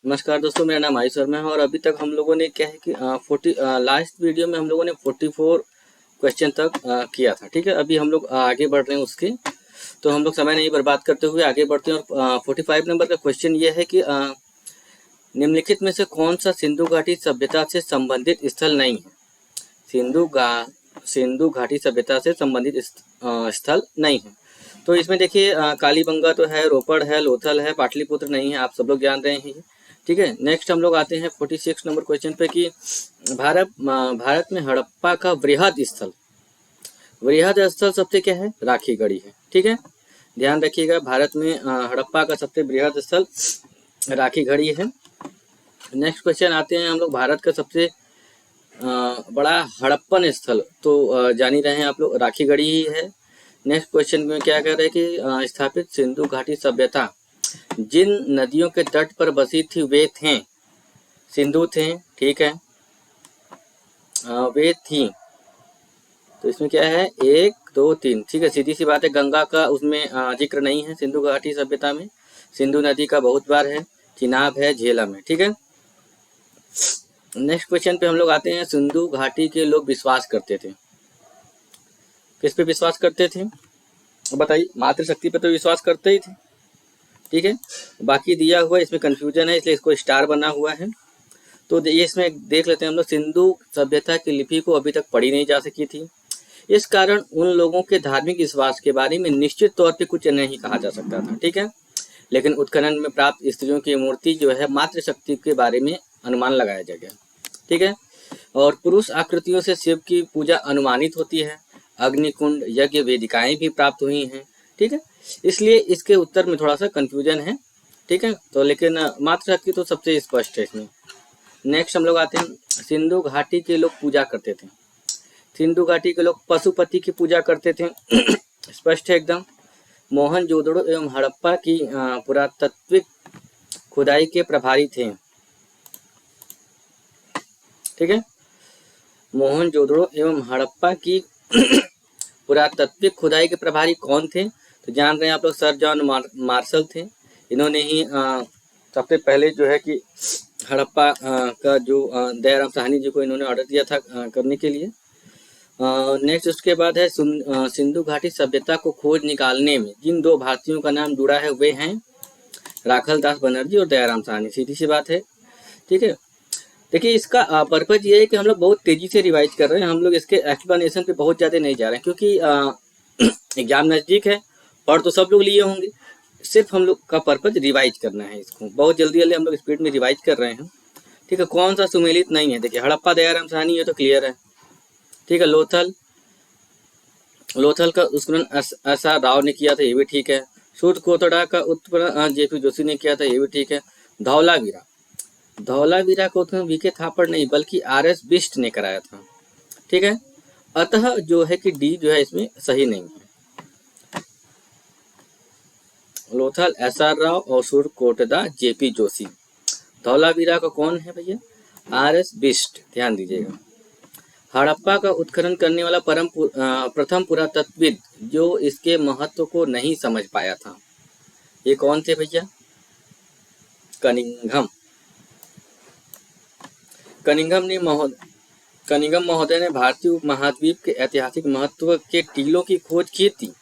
नमस्कार दोस्तों, मेरा नाम आयुष शर्मा है और अभी तक हम लोगों ने क्या है कि लास्ट वीडियो में हम लोगों ने 44 क्वेश्चन तक किया था। ठीक है, अभी हम लोग आगे बढ़ रहे हैं उसके, तो हम लोग समय नहीं बर्बाद करते हुए आगे बढ़ते हैं। और 45 नंबर का क्वेश्चन ये है कि निम्नलिखित में से कौन सा सिंधु घाटी सभ्यता से संबंधित स्थल नहीं है। सिंधु घाटी सभ्यता से संबंधित स्थल नहीं है। तो इसमें देखिए कालीबंगा तो है, रोपड़ है, लोथल है, पाटलिपुत्र नहीं है, आप सब लोग जान रहे हैं। ठीक है, नेक्स्ट हम लोग आते हैं 46 नंबर क्वेश्चन पे कि भारत में हड़प्पा का वृहद स्थल सबसे क्या है, राखीगढ़ी है। ठीक है, ध्यान रखिएगा, भारत में हड़प्पा का सबसे वृहद स्थल राखीगढ़ी है। नेक्स्ट क्वेश्चन आते हैं हम लोग, भारत का सबसे बड़ा हड़प्पन स्थल तो जान ही रहे हैं आप लोग, राखीगढ़ी ही है। नेक्स्ट क्वेश्चन में क्या कह रहे हैं कि स्थापित सिंधु घाटी सभ्यता जिन नदियों के तट पर बसी थी वे थे, सिंधु थे। ठीक है, वे थी, तो इसमें क्या है 1 2 3। ठीक है, सीधी सी बात है, गंगा का उसमें जिक्र नहीं है सिंधु घाटी सभ्यता में। सिंधु नदी का बहुत बार है, चिनाब है, झेलम है। ठीक है, नेक्स्ट क्वेश्चन पे हम लोग आते हैं, सिंधु घाटी के लोग विश्वास करते थे, किस पे विश्वास करते थे बताइए, मातृशक्ति पे तो विश्वास करते ही थे। ठीक है, बाकी दिया हुआ इसमें कंफ्यूजन है, इसलिए इसको स्टार बना हुआ है। तो ये इसमें देख लेते हैं हम लोग, सिंधु सभ्यता की लिपि को अभी तक पढ़ी नहीं जा सकी थी, इस कारण उन लोगों के धार्मिक विश्वास के बारे में निश्चित तौर पे कुछ नहीं कहा जा सकता था। ठीक है, लेकिन उत्खनन में प्राप्त स्त्रियों की मूर्ति जो है मातृशक्ति के बारे में अनुमान लगाया जाएगा। ठीक है, और पुरुष आकृतियों से शिव की पूजा अनुमानित होती है, अग्निकुंड यज्ञ वेदिकाएं भी प्राप्त हुई हैं। ठीक है, इसलिए इसके उत्तर में थोड़ा सा कंफ्यूजन है। ठीक है, तो लेकिन मातृशक्ति तो सबसे स्पष्ट है इसमें। नेक्स्ट हम लोग आते हैं, सिंधु घाटी के लोग पूजा करते थे, सिंधु घाटी के लोग पशुपति की पूजा करते थे स्पष्ट है एकदम। मोहनजोदड़ो एवं हड़प्पा की पुरातात्विक खुदाई के प्रभारी थे। ठीक है, मोहनजोदड़ो एवं हड़प्पा की पुरातात्विक खुदाई के प्रभारी कौन थे, तो जान रहे हैं आप लोग, सर जॉन मार्शल थे। इन्होंने ही सबसे पहले जो है कि हड़प्पा का जो दयाराम साहनी जी को इन्होंने ऑर्डर दिया था करने के लिए। नेक्स्ट उसके बाद है, सिंधु घाटी सभ्यता को खोज निकालने में जिन 2 भारतीयों का नाम जुड़ा है वे हैं राखल दास बनर्जी और दयाराम साहनी। सीधी सी बात है। ठीक है, देखिए इसका पर्पज ये है कि हम लोग बहुत तेजी से रिवाइज कर रहे हैं, हम लोग इसके एक्सप्लेनेशन पे बहुत ज़्यादा नहीं जा रहे हैं, क्योंकि एग्जाम नज़दीक है, पढ़ तो सब लोग लिए होंगे, सिर्फ हम लोग का पर्पज रिवाइज करना है। इसको बहुत जल्दी हम लोग स्पीड में रिवाइज कर रहे हैं। ठीक है, कौन सा सुमेलित नहीं है, देखिए हड़प्पा दयाराम साहनी ये तो क्लियर है। ठीक है, लोथल का उत्खनन एस.आर. राव ने किया था, ये भी ठीक है। सूट कोतड़ा का उत्खनन जे.पी. जोशी ने किया था, ये भी ठीक है। धौलावीरा को उत्खनन वी.के. थापड़ नहीं बल्कि आर.एस. बिष्ट ने कराया था। ठीक है, अतः जो है कि डी जो है इसमें सही नहीं है। लोथल एस.आर. राव और सूट कोटदा जे.पी. जोशी। धौलावीरा का कौन है भैया, आर.एस. बिष्ट, ध्यान दीजिएगा। हड़प्पा का उत्खनन करने वाला प्रथम पुरातत्वविद जो इसके महत्व को नहीं समझ पाया था, ये कौन थे भैया, कनिंघम महोदय ने भारतीय उपमहाद्वीप के ऐतिहासिक महत्व के टीलों की खोज की थी,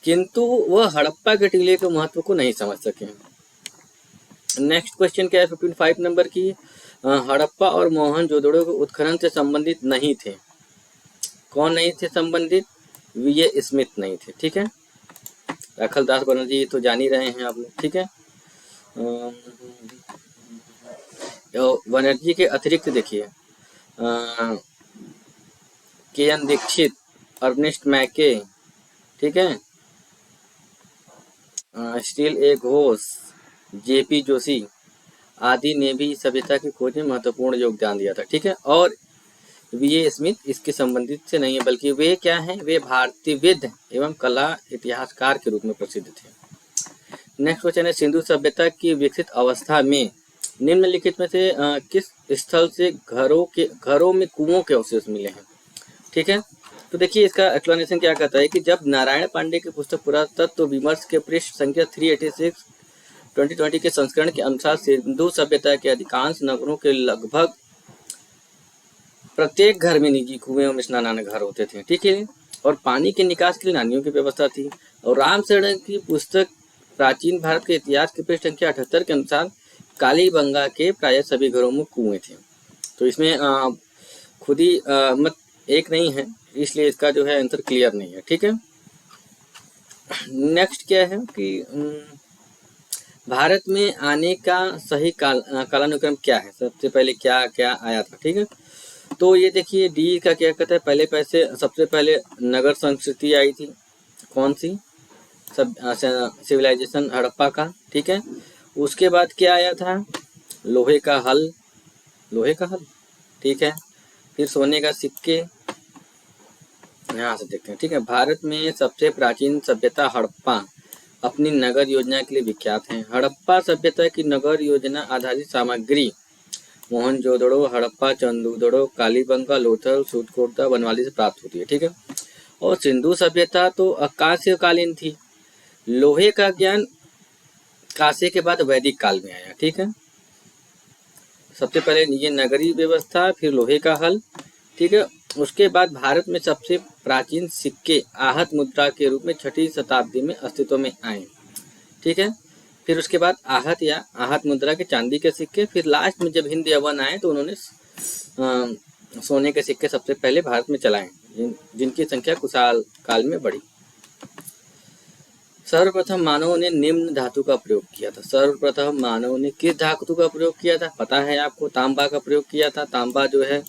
किंतु वह हड़प्पा के टीले के महत्व को नहीं समझ सके। नेक्स्ट क्वेश्चन क्या है 55 नंबर की, हड़प्पा और मोहनजोदड़ो के उत्खनन से संबंधित नहीं थे, कौन नहीं थे संबंधित, वी.ए. स्मिथ नहीं थे। ठीक है, राखल दास बनर्जी तो जान ही रहे हैं आप लोग। ठीक है, बनर्जी के अतिरिक्त देखिए के.एन. दीक्षित, अर्नेस्ट मैके, ठीक है, स्टील ए घोष, जे.पी. जोशी आदि ने भी सभ्यता की खोज में महत्वपूर्ण योगदान दिया था। ठीक है, और वी.ए. स्मिथ इसके संबंधित से नहीं है, बल्कि वे क्या हैं, वे भारतीयविद एवं कला इतिहासकार के रूप में प्रसिद्ध थे। नेक्स्ट क्वेश्चन है, सिंधु सभ्यता की विकसित अवस्था में निम्नलिखित में से किस स्थल से घरों में कुओं के अवशेष मिले हैं। ठीक है, तो देखिए इसका एक्सप्लेनेशन क्या कहता है कि जब नारायण पांडे की पुस्तक पुरातत्व विमर्श के पृष्ठ संख्या 386 2020 के संस्करण के अनुसार सिंधु सभ्यता के अधिकांश नगरों के लगभग प्रत्येक घर में निजी कुएं एवं स्नानान घर होते थे, ठीक है। और पानी के निकास के लिए नालियों की व्यवस्था थी। और रामशरण की पुस्तक प्राचीन भारत के इतिहास के पृष्ठ संख्या 78 के अनुसार कालीबंगा के प्राय सभी घरों में कुएं थे। तो इसमें खुद ही मत एक नहीं है, इसलिए इसका जो है आंसर क्लियर नहीं है, ठीक है। नेक्स्ट क्या है कि भारत में आने का सही कालानुक्रम क्या है, सबसे पहले क्या क्या आया था, ठीक है। तो ये देखिए डी का क्या कहता है, पहले पैसे सबसे पहले नगर संस्कृति आई थी, कौन सी, सब सिविलाइजेशन हड़प्पा का, ठीक है। उसके बाद क्या आया था, लोहे का हल, ठीक है। फिर सोने का सिक्के, यहाँ से देखते हैं, ठीक है। भारत में सबसे प्राचीन सभ्यता हड़प्पा अपनी नगर योजना के लिए विख्यात है। हड़प्पा सभ्यता की नगर योजना आधारित सामग्री मोहनजोदड़ो, हड़प्पा, चंदूदड़ो, कालीबंगा, लोथल, सूतकोटा, बनवाली से प्राप्त होती है, ठीक है। और सिंधु सभ्यता तो आकाशीयकालीन थी। लोहे का ज्ञान कांसे के बाद वैदिक काल में आया, ठीक है। सबसे पहले ये नगरीय व्यवस्था, फिर लोहे का हल, ठीक है। उसके बाद भारत में सबसे प्राचीन सिक्के आहत मुद्रा के रूप में 6वीं शताब्दी में अस्तित्व में आए, ठीक है। फिर उसके बाद आहत मुद्रा के चांदी के सिक्के, फिर लास्ट में जब हिंद यवन आए तो उन्होंने सोने के सिक्के सबसे पहले भारत में चलाए, जिनकी संख्या कुशाल काल में बढ़ी। सर्वप्रथम मानवों ने निम्न धातु का प्रयोग किया था। सर्वप्रथम मानव ने किस धातु का प्रयोग किया था, पता है आपको, तांबा का प्रयोग किया था। तांबा जो है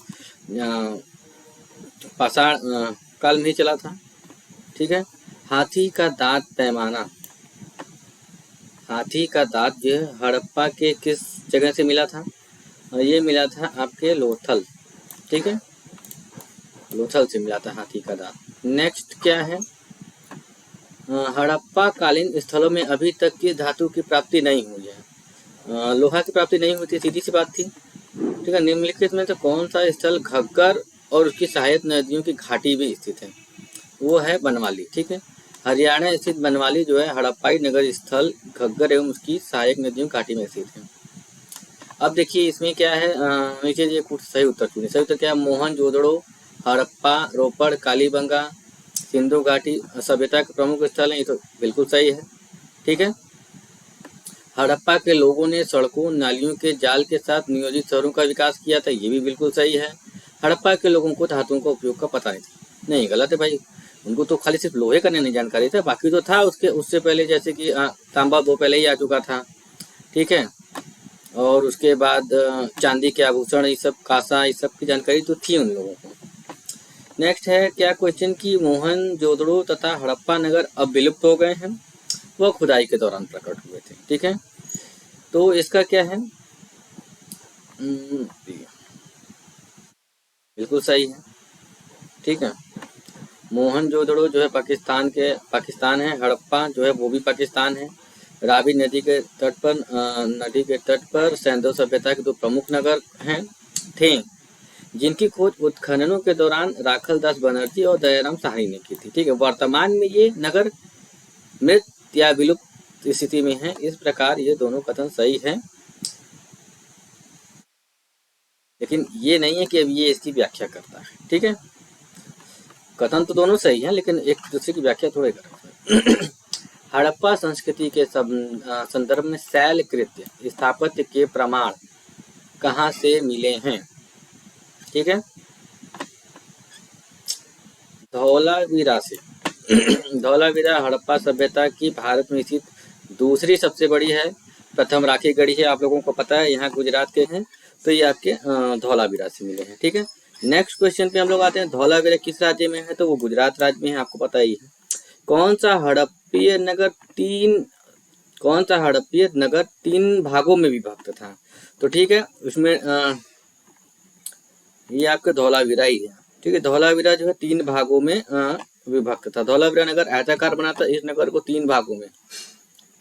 पाषाण काल में ही चला था, ठीक है। हाथी का दांत पैमाना, हाथी का दांत जो है हड़प्पा के किस जगह से मिला था, ये मिला था आपके लोथल, ठीक है, लोथल से मिला था हाथी का दांत। नेक्स्ट क्या है, हड़प्पा कालीन स्थलों में अभी तक की धातु की प्राप्ति नहीं हुई है। लोहा की प्राप्ति नहीं हुई थी, सीधी सी बात थी, ठीक है। निम्नलिखित में तो कौन सा स्थल घग्गर और उसकी सहायक नदियों की घाटी भी स्थित है, वो है बनवाली, ठीक है। हरियाणा स्थित बनवाली जो है हड़प्पाई नगर स्थल घग्गर एवं उसकी सहायक नदियों की घाटी में स्थित है। अब देखिए इसमें क्या है, नीचे ये कुछ सही उत्तर चुने। सही उत्तर क्या है, मोहनजोदड़ो, हड़प्पा, रोपड़, कालीबंगा, सिंधु घाटी सभ्यता के प्रमुख स्थल हैं, ये तो बिल्कुल सही है, ठीक है। हड़प्पा के लोगों ने सड़कों नालियों के जाल के साथ नियोजित शहरों का विकास किया था, ये भी बिल्कुल सही है। हड़प्पा के लोगों को धातुओं का उपयोग का पता नहीं था, नहीं गलत है भाई, उनको तो खाली सिर्फ लोहे का नहीं जानकारी था, बाकी तो था उससे पहले, जैसे कि तांबा वो पहले ही आ चुका था, ठीक है। और उसके बाद चांदी के आभूषण, ये सब कांसा, ये सब की जानकारी तो थी उन लोगों को। नेक्स्ट है क्या क्वेश्चन की मोहनजोदड़ो तथा हड़प्पा नगर अब विलुप्त हो गए हैं, वह खुदाई के दौरान प्रकट हुए थे, ठीक है। तो इसका क्या है, बिल्कुल सही है, ठीक है। मोहनजोदड़ो जो है पाकिस्तान है, हड़प्पा जो है वो भी पाकिस्तान है। रावी नदी के तट पर सिंधु सभ्यता के 2 प्रमुख नगर थे, जिनकी खोज उत्खननों के दौरान राखल दास बनर्जी और दयाराम साहनी ने की थी, ठीक है। वर्तमान में ये नगर मृत या विलुप्त स्थिति में है। इस प्रकार ये दोनों कथन सही है, लेकिन ये नहीं है कि अब ये इसकी व्याख्या करता है, ठीक है। कथन तो दोनों सही है, लेकिन एक दूसरे की व्याख्या थोड़े कर हड़प्पा संस्कृति के संदर्भ में शैल कृत्य स्थापत्य के प्रमाण कहाँ से मिले हैं, ठीक है। धौलावीरा से। धौलावीरा हड़प्पा सभ्यता की भारत में स्थित दूसरी सबसे बड़ी है। प्रथम राखी गढ़ी है, आप लोगों को पता है, यहाँ गुजरात के हैं, तो ये आपके धौलावीरा से मिले हैं, ठीक है। नेक्स्ट क्वेश्चन पे हम लोग आते हैं, धौलावीरा किस राज्य में है, तो वो गुजरात राज्य में है, आपको पता ही है। कौन सा हड़प्पीय नगर 3 भागों में विभक्त था, तो ठीक है, उसमें ये आपका धौलावीरा ही है, ठीक है। धौलावीरा जो है 3 भागों में विभक्त था। धौलावीरा नगर आयताकार बना था। इस नगर को 3 भागों में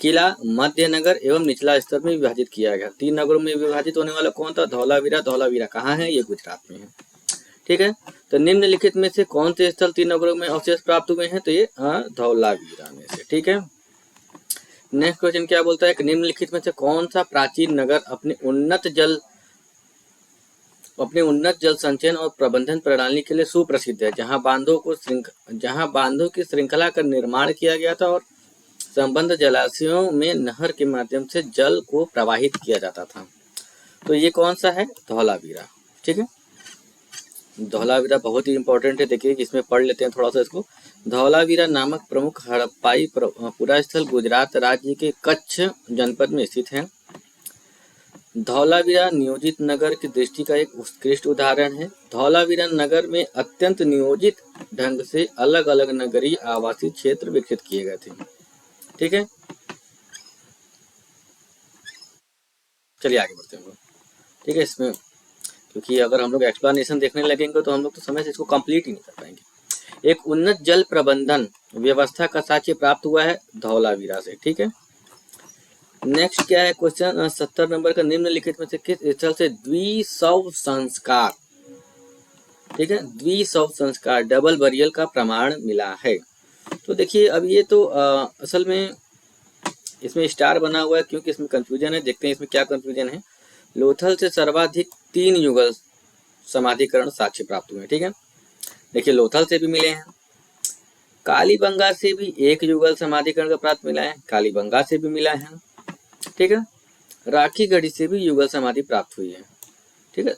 किला, मध्य नगर एवं निचला स्तर में विभाजित किया गया। 3 नगरों में विभाजित होने वाला कौन था, धौलावीरा। धौलावीरा कहाँ है, ये गुजरात में है, ठीक है। तो निम्नलिखित में से कौन से स्थल 3 नगरों में अवशेष प्राप्त हुए हैं, तो ये धौलावीरा में से, ठीक है। नेक्स्ट क्वेश्चन क्या बोलता है कि निम्नलिखित में से कौन सा प्राचीन नगर अपने उन्नत जल संचयन और प्रबंधन प्रणाली के लिए सुप्रसिद्ध है, जहां बांधों की श्रृंखला का निर्माण किया गया था और संबद्ध जलाशयों में नहर के माध्यम से जल को प्रवाहित किया जाता था। तो ये कौन सा है? धौलावीरा। ठीक है, धौलावीरा बहुत ही इंपॉर्टेंट है। देखिए इसमें पढ़ लेते हैं थोड़ा सा इसको। धौलावीरा नामक प्रमुख हड़प्पाई पुरास्थल गुजरात राज्य के कच्छ जनपद में स्थित है। धौलावीरा नियोजित नगर की दृष्टि का एक उत्कृष्ट उदाहरण है। धौलावीरा नगर में अत्यंत नियोजित ढंग से अलग अलग नगरीय आवासीय क्षेत्र विकसित किए गए थे। ठीक है, चलिए आगे बढ़ते हैं। ठीक है, इसमें क्योंकि अगर हम लोग एक्सप्लेनेशन देखने लगेंगे तो हम लोग तो समय से इसको कंप्लीट ही नहीं कर पाएंगे। एक उन्नत जल प्रबंधन व्यवस्था का साक्ष्य प्राप्त हुआ है धौलावीरा से। ठीक है, नेक्स्ट क्या है क्वेश्चन 70 नंबर का, निम्नलिखित में से किस स्थल से द्विशव संस्कार, ठीक है, द्विशव संस्कार डबल बरियल का प्रमाण मिला है? तो देखिए अब ये तो असल में इसमें स्टार बना हुआ है क्योंकि इसमें कंफ्यूजन है। देखते हैं इसमें क्या कंफ्यूजन है। लोथल से सर्वाधिक 3 युगल समाधिकरण साक्ष्य प्राप्त हुए। ठीक है, देखिए लोथल से भी मिले हैं, कालीबंगा से भी 1 युगल समाधिकरण का प्राप्त मिला है, कालीबंगा से भी मिला है। ठीक है, राखी गढ़ी से भी युगल समाधि प्राप्त हुई है। ठीक है,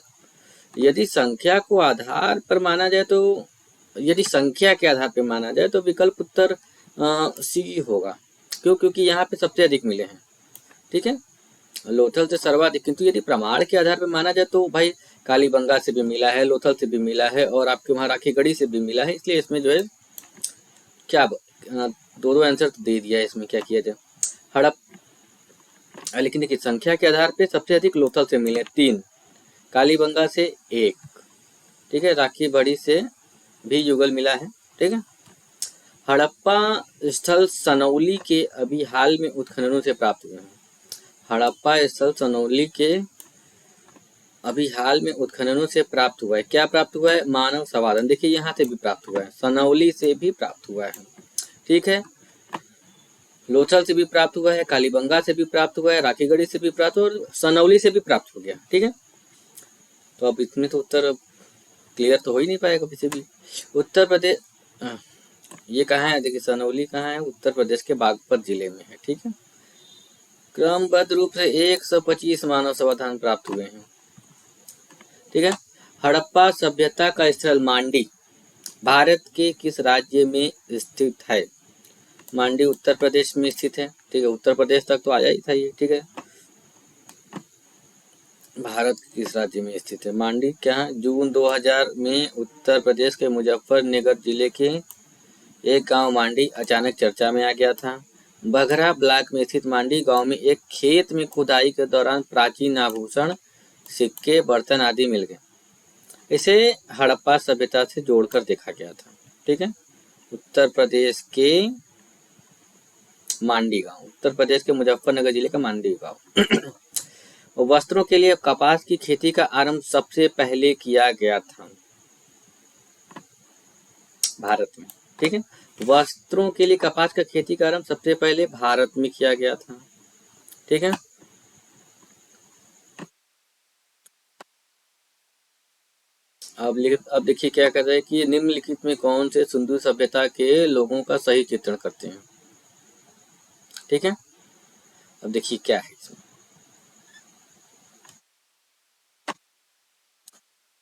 यदि संख्या को आधार पर माना जाए तो यदि संख्या के आधार पर माना जाए तो विकल्प उत्तर सी होगा। क्यों? क्योंकि यहाँ पे सबसे अधिक मिले हैं। ठीक है, लोथल से सर्वाधिक, किंतु यदि प्रमाण के आधार पर माना जाए तो भाई कालीबंगा से भी मिला है, लोथल से भी मिला है और आपके वहाँ राखी गढ़ी से भी मिला है। इसलिए इसमें जो है क्या दो आंसर तो दे दिया है। इसमें क्या किया जाए हड़प, लेकिन देखिए संख्या के आधार पे सबसे अधिक लोथल से मिले 3, कालीबंगा से 1, ठीक है, राखी गढ़ी से भी युगल मिला है। ठीक है, हड़प्पा स्थल सनौली के अभी हाल में उत्खननों से प्राप्त हुए हैं। हड़प्पा स्थल सनौली के अभी हाल में उत्खननों से प्राप्त हुआ है। क्या प्राप्त हुआ है? मानव संवादन। देखिए यहाँ से भी प्राप्त हुआ है, सनौली से भी प्राप्त हुआ है। ठीक है, लोथल से भी प्राप्त हुआ है, कालीबंगा से भी प्राप्त हुआ है, राखीगढ़ी से भी प्राप्त हुआ और सनौली से भी प्राप्त हो गया। ठीक है, तो अब इसमें तो उत्तर क्लियर तो हो ही नहीं पाएगा किसी भी। उत्तर प्रदेश, ये कहाँ है? देखिए सनौली कहाँ है? उत्तर प्रदेश के बागपत जिले में है। ठीक है, क्रमबद्ध रूप से 125 मानव समाधान प्राप्त हुए हैं। ठीक है, हड़प्पा सभ्यता का स्थल मांडी भारत के किस राज्य में स्थित है? मांडी उत्तर प्रदेश में स्थित है। ठीक है, उत्तर प्रदेश तक तो आया ही था ये। ठीक है, भारत के किस राज्य में स्थित है मांडी? क्या है? जून 2000 में उत्तर प्रदेश के मुजफ्फरनगर जिले के एक गांव मांडी अचानक चर्चा में आ गया था। बघरा ब्लॉक में स्थित मांडी गांव में एक खेत में खुदाई के दौरान प्राचीन आभूषण, सिक्के, बर्तन आदि मिल गए। इसे हड़प्पा सभ्यता से जोड़कर देखा गया था। ठीक है, उत्तर प्रदेश के मांडी गांव, उत्तर प्रदेश के मुजफ्फरनगर जिले का मांडी गांव। वस्त्रों के लिए कपास की खेती का आरंभ सबसे पहले किया गया था भारत में। ठीक है, वस्त्रों के लिए कपास का खेती का आरंभ सबसे पहले भारत में किया गया था। ठीक है, अब देखिए क्या कर रहे हैं कि निम्नलिखित में कौन से सिंधु सभ्यता के लोगों का सही चित्रण करते हैं। ठीक है, अब देखिए क्या है इसमें।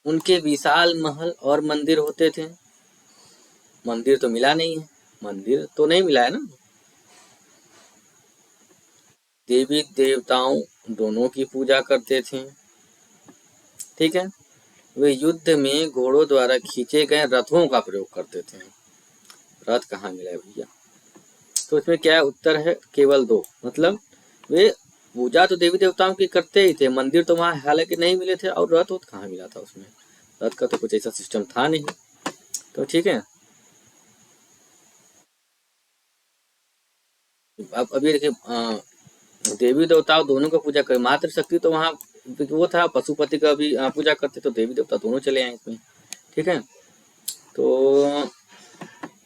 उनके विशाल महल और मंदिर होते थे। मंदिर तो मिला नहीं है, मंदिर तो नहीं मिला है ना। देवी देवताओं दोनों की पूजा करते थे। ठीक है, वे युद्ध में घोड़ों द्वारा खींचे गए रथों का प्रयोग करते थे। रथ कहाँ मिला है भैया? तो इसमें क्या उत्तर है? केवल 2। मतलब वे पूजा तो देवी देवताओं की करते ही थे, मंदिर तो वहां हालांकि नहीं मिले थे, और रथ कहाँ मिला था उसमें? रथ का तो कुछ ऐसा सिस्टम था नहीं। तो ठीक है, अब अभी देखिए देवी देवताओं दोनों का पूजा कर, मातृ शक्ति तो वहाँ वो था, पशुपति का भी पूजा करते, तो देवी देवता दोनों चले आए इसमें। ठीक है, तो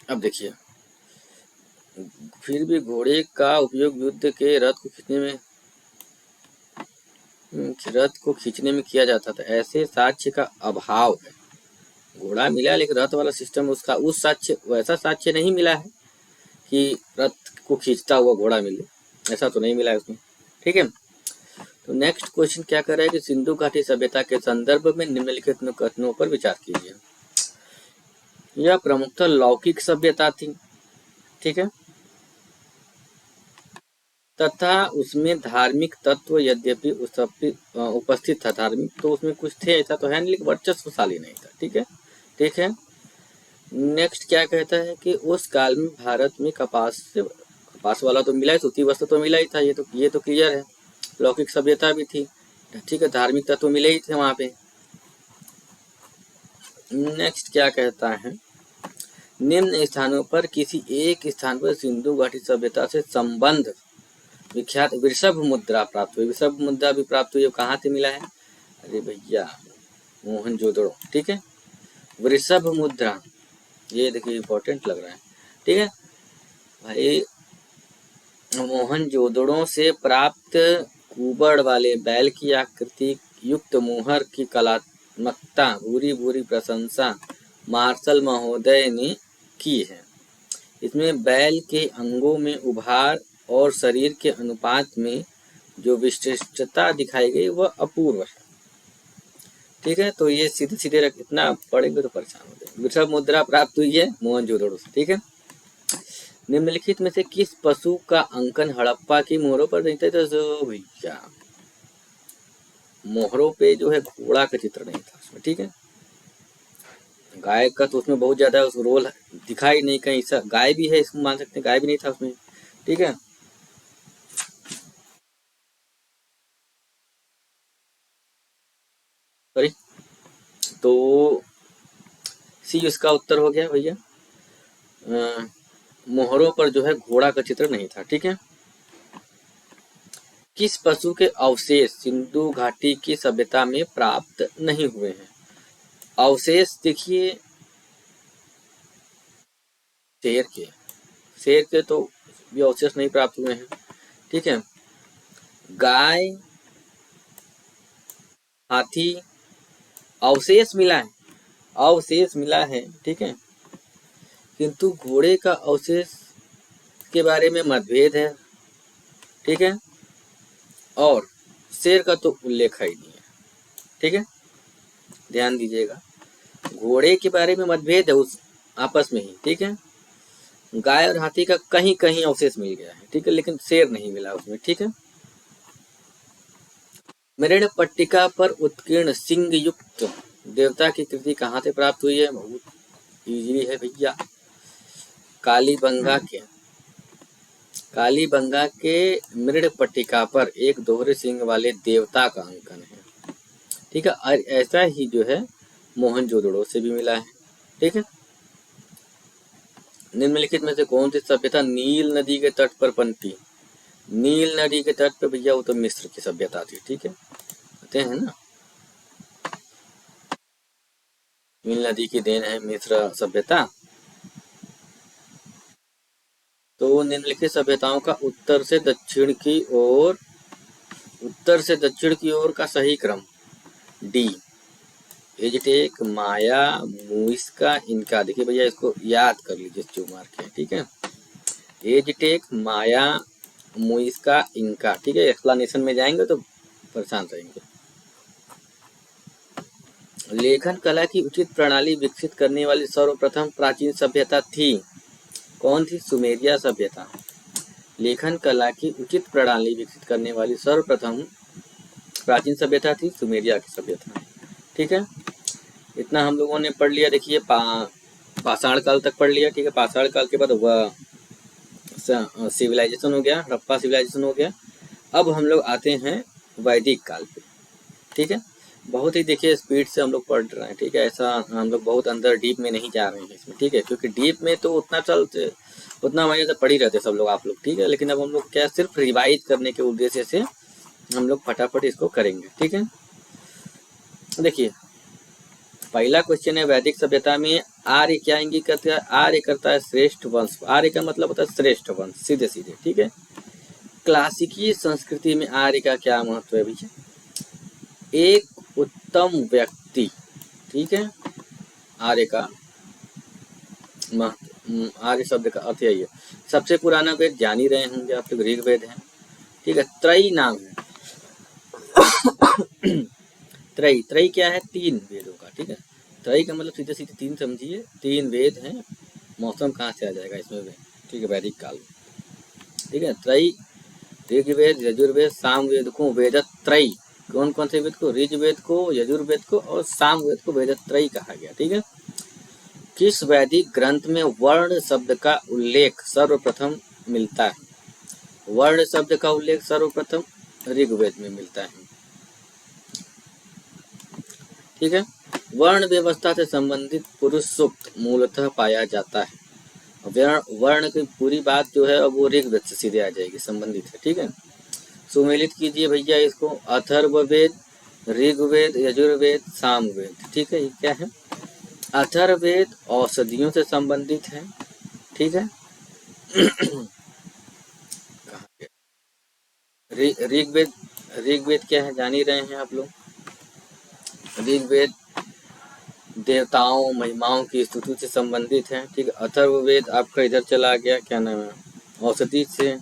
अब देखिए फिर भी घोड़े का उपयोग युद्ध के रथ को खींचने में किया जाता था। ऐसे साक्ष्य का अभाव है। घोड़ा मिला लेकिन रथ वाला सिस्टम उसका उस साक्ष्य वैसा साक्ष्य नहीं मिला है कि रथ को खींचता हुआ घोड़ा मिले, ऐसा तो नहीं मिला है उसमें। ठीक है, तो नेक्स्ट क्वेश्चन क्या कर रहा है कि सिंधु घाटी सभ्यता के संदर्भ में निम्नलिखित कथनों पर विचार कीजिए। यह प्रमुखतः लौकिक सभ्यता थी, ठीक है, तथा उसमें धार्मिक तत्व यद्यपि उपस्थित था। धार्मिक तो उसमें कुछ थे, ऐसा तो है नहीं, लेकिन वर्चस्वशाली नहीं था। ठीक है, ठीक है। नेक्स्ट क्या कहता है कि उस काल में भारत में कपास वाला तो मिला ही, सूती वस्त्र तो मिला ही था, ये तो क्लियर है। लौकिक सभ्यता भी थी, ठीक है, धार्मिक तत्व मिले ही थे वहां पे। नेक्स्ट क्या कहता है, निम्न स्थानों पर किसी एक स्थान पर सिंधु घाटी सभ्यता से संबंध विख्यात वृषभ मुद्रा प्राप्त हुई। वृषभ मुद्रा भी प्राप्त हुई, कहाँ से मिला है? अरे भैया मोहनजोदड़ो। ठीक है, वृषभ मुद्रा, ये देखिए इंपॉर्टेंट लग रहा है। ठीक है भाई, मोहनजोदड़ो से प्राप्त कुबड़ वाले बैल की आकृति युक्त मोहर की कलात्मकता भूरी भूरी प्रशंसा मार्शल महोदय ने की है। इसमें बैल के अंगों में उभार और शरीर के अनुपात में जो विशिष्टता दिखाई गई वह अपूर्व है। ठीक है, तो ये सीधे सीधे इतना पढ़ेंगे तो परेशान हो जाएंगे। वृषभ मुद्रा प्राप्त हुई है मोहनजोदड़ो से। ठीक है, निम्नलिखित में से किस पशु का अंकन हड़प्पा की मोहरों पर नहीं था? तो भैया मोहरों पे जो है घोड़ा का चित्र नहीं था उसमें। ठीक है, गाय का तो उसमें बहुत ज्यादा उस रोल दिखाई नहीं कहीं। गाय भी है इसको मान सकते हैं, गाय भी नहीं था उसमें। ठीक है, सॉरी, तो सी इसका उत्तर हो गया भैया। मोहरों पर जो है घोड़ा का चित्र नहीं था। ठीक है, किस पशु के अवशेष सिंधु घाटी की सभ्यता में प्राप्त नहीं हुए हैं? अवशेष देखिए, शेर के तो भी अवशेष नहीं प्राप्त हुए हैं। ठीक है, गाय, हाथी अवशेष मिला है। ठीक है, किंतु घोड़े का अवशेष के बारे में मतभेद है। ठीक है, और शेर का तो उल्लेख ही नहीं है। ठीक है, ध्यान दीजिएगा, घोड़े के बारे में मतभेद है उस आपस में ही। ठीक है, गाय और हाथी का कहीं कहीं अवशेष मिल गया है। ठीक है, लेकिन शेर नहीं मिला उसमें। ठीक है, मृण पट्टिका पर उत्कीर्ण सिंह युक्त देवता की कृति कहाँ से प्राप्त हुई है? बहुत इजी है भैया, कालीबंगा के मृण पट्टिका पर एक दोहरे सिंह वाले देवता का अंकन है। ठीक है, और ऐसा ही जो है मोहनजोदड़ो से भी मिला है। ठीक है, निम्नलिखित में से कौन सी सभ्यता नील नदी के तट पर पनपी? नील नदी के तट पर भैया वो तो मिस्र की सभ्यता थी। ठीक है, कहते हैं ना, नील नदी की देन है मिस्र सभ्यता। तो निम्नलिखित सभ्यताओं का उत्तर से दक्षिण की ओर का सही क्रम डी, एजटेक, माया, मुइस्का, इनका। देखिए भैया इसको याद कर लीजिए चो मार के। ठीक है, एजटेक, माया, मुइस्का, इनका। ठीक है, एक्सप्लेनेशन में जाएंगे तो परेशान रहेंगे। लेखन कला की उचित प्रणाली विकसित करने वाली सर्वप्रथम प्राचीन सभ्यता थी कौन थी? सुमेरिया सभ्यता। लेखन कला की उचित प्रणाली विकसित करने वाली सर्वप्रथम प्राचीन सभ्यता थी सुमेरिया की सभ्यता। ठीक है, इतना हम लोगों ने पढ़ लिया। देखिए पाषाण काल तक पढ़ लिया। ठीक है, पाषाण काल के बाद वह सिविलाइजेशन हो गया, हड़प्पा सिविलाइजेशन हो गया। अब हम लोग आते हैं वैदिक काल पे। ठीक है, बहुत ही देखिए स्पीड से हम लोग पढ़ रहे हैं। ठीक है, ऐसा हम लोग बहुत अंदर डीप में नहीं जा रहे हैं इसमें। ठीक है, क्योंकि डीप में तो उतना मजे से पढ़ ही रहते सब लोग आप लोग। ठीक है, लेकिन अब हम लोग क्या सिर्फ रिवाइज करने के उद्देश्य से हम लोग फटाफट इसको करेंगे। ठीक है, देखिए पहला क्वेश्चन है, वैदिक सभ्यता में आर्य क्या इंगित करता है? आर्य करता है श्रेष्ठ वंश। आर्य का मतलब होता है श्रेष्ठ वंश, सीधे सीधे, ठीक है। क्लासिकी संस्कृति में आर्य का क्या महत्व है भैया? एक उत्तम व्यक्ति, ठीक है। आर्य का आर्य शब्द का अर्थ यही है। सबसे पुराना वेद जान ही रहे होंगे आप लोग, ऋग्वेद है, ठीक है। त्रयी नाम है। त्रयी, त्रयी क्या है? तीन वेदों का, ठीक है। त्रयी का मतलब सीधे सीधे तीन समझिए, तीन वेद हैं। मौसम कहाँ से आ जाएगा इसमें भी, ठीक है, वैदिक काल में, ठीक है। त्रयी, ऋग्वेद, यजुर्वेद, सामवेद को वेद त्रयी। कौन कौन से वेद को? ऋग्वेद को, यजुर्वेद को और सामवेद को वेद त्रयी कहा गया, ठीक है। किस वैदिक ग्रंथ में वर्ण शब्द का उल्लेख सर्वप्रथम मिलता है? वर्ण शब्द का उल्लेख सर्वप्रथम ऋग्वेद में मिलता है, ठीक है। वर्ण व्यवस्था से संबंधित पुरुष सूक्त मूलतः पाया जाता है। वर्ण की पूरी बात जो है वो ऋग्वेद से सीधे आ जाएगी, संबंधित है, ठीक है। सुमेलित कीजिए भैया इसको। अथर्ववेद, ऋग्वेद, यजुर्वेद, सामवेद, ठीक है। ये क्या है? अथर्ववेद औषधियों से संबंधित है, ठीक है। ऋग्वेद, ऋग्वेद क्या है जान ही रहे हैं आप लोग। ऋग्वेद देवताओं महिमाओं की स्तुति से संबंधित है, ठीक है। अथर्ववेद आपका इधर चला गया, क्या नाम है, औषधि से,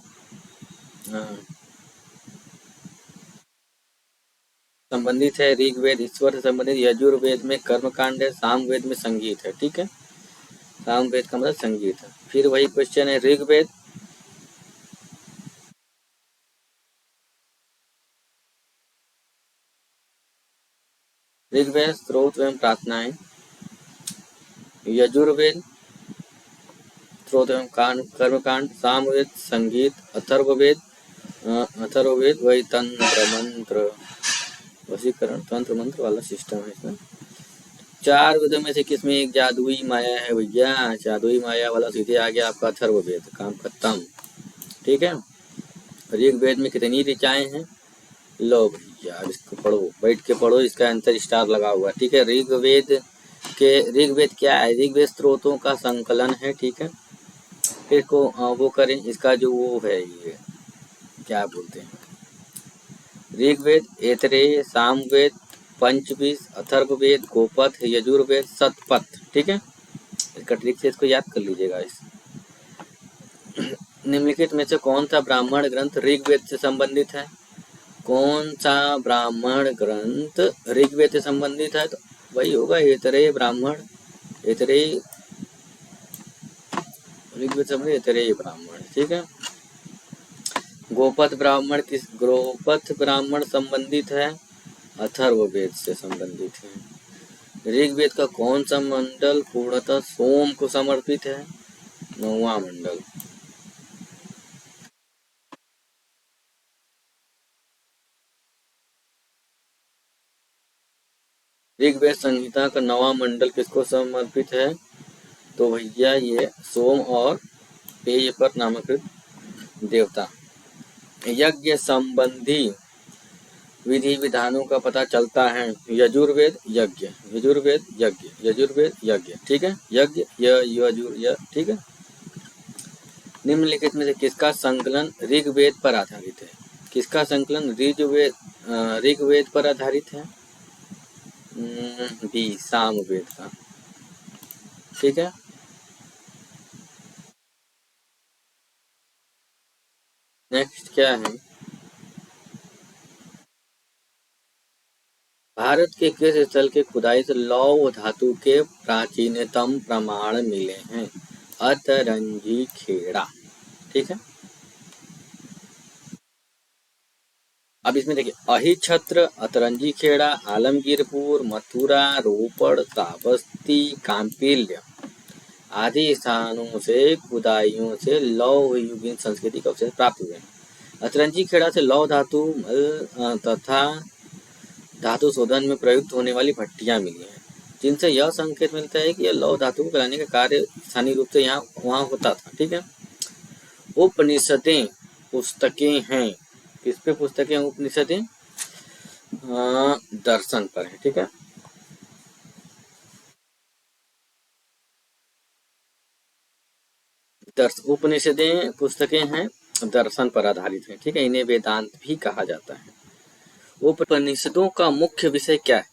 संबंधित है। ऋग्वेद ईश्वर से संबंधित। यजुर्वेद में कर्मकांड है। सामवेद में संगीत है, ठीक है। सामवेद का मतलब संगीत है। फिर वही क्वेश्चन है, ऋग्वेद ऋग्वेद स्रोत एवं प्रार्थनाएं, यजुर्वेद स्रोत एवं कर्मकांड, सामवेद संगीत, अथर्ववेद वही तंत्र मंत्र, वशीकरण तंत्र मंत्र वाला सिस्टम है इसमें। चार वेदों में से किसमें एक जादुई माया है भैया? जादुई माया वाला सीधे आ गया आपका अथर्ववेद, काम खत्म, ठीक है। ऋग्वेद में कितनी ऋचाएं हैं? लो भैया अब इसको पढ़ो, बैठ के पढ़ो, इसका आंसर स्टार लगा हुआ, ठीक है। ऋग्वेद क्या है? ऋग्वेद स्त्रोतों का संकलन है, ठीक है। फिर को वो करें, इसका जो वो है ये क्या बोलते हैं, ऋग्वेद, ऐतरेय, सामवेद, पंचविश, अथर्ववेद, गोपथ, यजुर्वेद, शतपथ, ठीक है। इसका ट्रिक से इसको याद कर लीजिएगा। इस निम्नलिखित में से कौन सा ब्राह्मण ग्रंथ ऋग्वेद से संबंधित है? कौन सा ब्राह्मण ग्रंथ ऋग्वेद से संबंधित है? तो वही होगा ऐतरेय ब्राह्मण, ऐतरेय ऋग्वेद से संबंधित ऐतरेय ब्राह्मण, ठीक है। गोपथ ब्राह्मण संबंधित है? अथर्ववेद से संबंधित है। ऋग्वेद का कौन सा मंडल पूर्णतः सोम को समर्पित है? 9वां मंडल। ऋग्वेद संहिता का 9वां मंडल किसको समर्पित है? तो भैया ये सोम और पेय पर नामकृत देवता। यज्ञ संबंधी विधि विधानों का पता चलता है। यजुर्वेद यज्ञ, यजुर्वेद यज्ञ, यजुर्वेद यज्ञ, ठीक है। यज्ञ यजुर, ठीक है। निम्नलिखित में से किसका संकलन ऋग्वेद पर आधारित है? किसका संकलन ऋग्वेद पर आधारित है? बी सामवेद का, ठीक है। नेक्स्ट क्या है, भारत के किस स्थल के खुदाई से लौह धातु के प्राचीनतम प्रमाण मिले हैं? अतरंजी खेड़ा, ठीक है। अब इसमें देखिए, अहिछत्र, अतरंजी खेड़ा, आलमगीरपुर, मथुरा, रोपड़, श्रावस्ती, कांपिल्य आदि स्थानों से खुदाइयों से लौह युगीन संस्कृति के अवशेष प्राप्त हुए हैं। अतरंजी खेड़ा से लौह धातु तथा धातु शोधन में प्रयुक्त होने वाली भट्टियां मिली हैं, जिनसे यह संकेत मिलता है कि यह लौह धातु को गलाने का कार्य स्थानीय रूप से यहाँ वहाँ होता था, ठीक है। उपनिषदें पुस्तकें हैं, किस पे पुस्तकें? उपनिषदें दर्शन पर है, ठीक है। उपनिषदें पुस्तकें हैं दर्शन पर आधारित हैं, ठीक है, इन्हें वेदांत भी कहा जाता है। उपनिषदों का मुख्य विषय क्या है?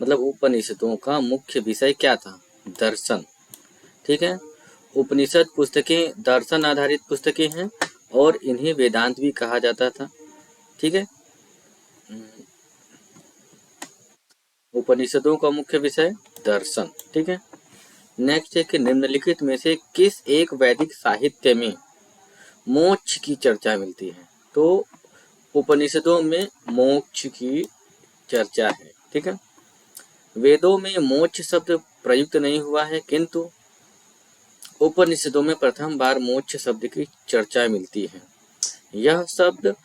मतलब उपनिषदों का मुख्य विषय क्या था? दर्शन, ठीक है। उपनिषद पुस्तकें दर्शन आधारित पुस्तकें हैं और इन्हें वेदांत भी कहा जाता था, ठीक है। उपनिषदों का मुख्य विषय दर्शन, ठीक है। नेक्स्ट है कि निम्नलिखित में से किस एक वैदिक साहित्य में मोक्ष की चर्चा मिलती है? तो उपनिषदों में मोक्ष की चर्चा है, ठीक है। वेदों में मोक्ष शब्द प्रयुक्त नहीं हुआ है, किंतु उपनिषदों में प्रथम बार मोक्ष शब्द की चर्चा मिलती है। यह शब्द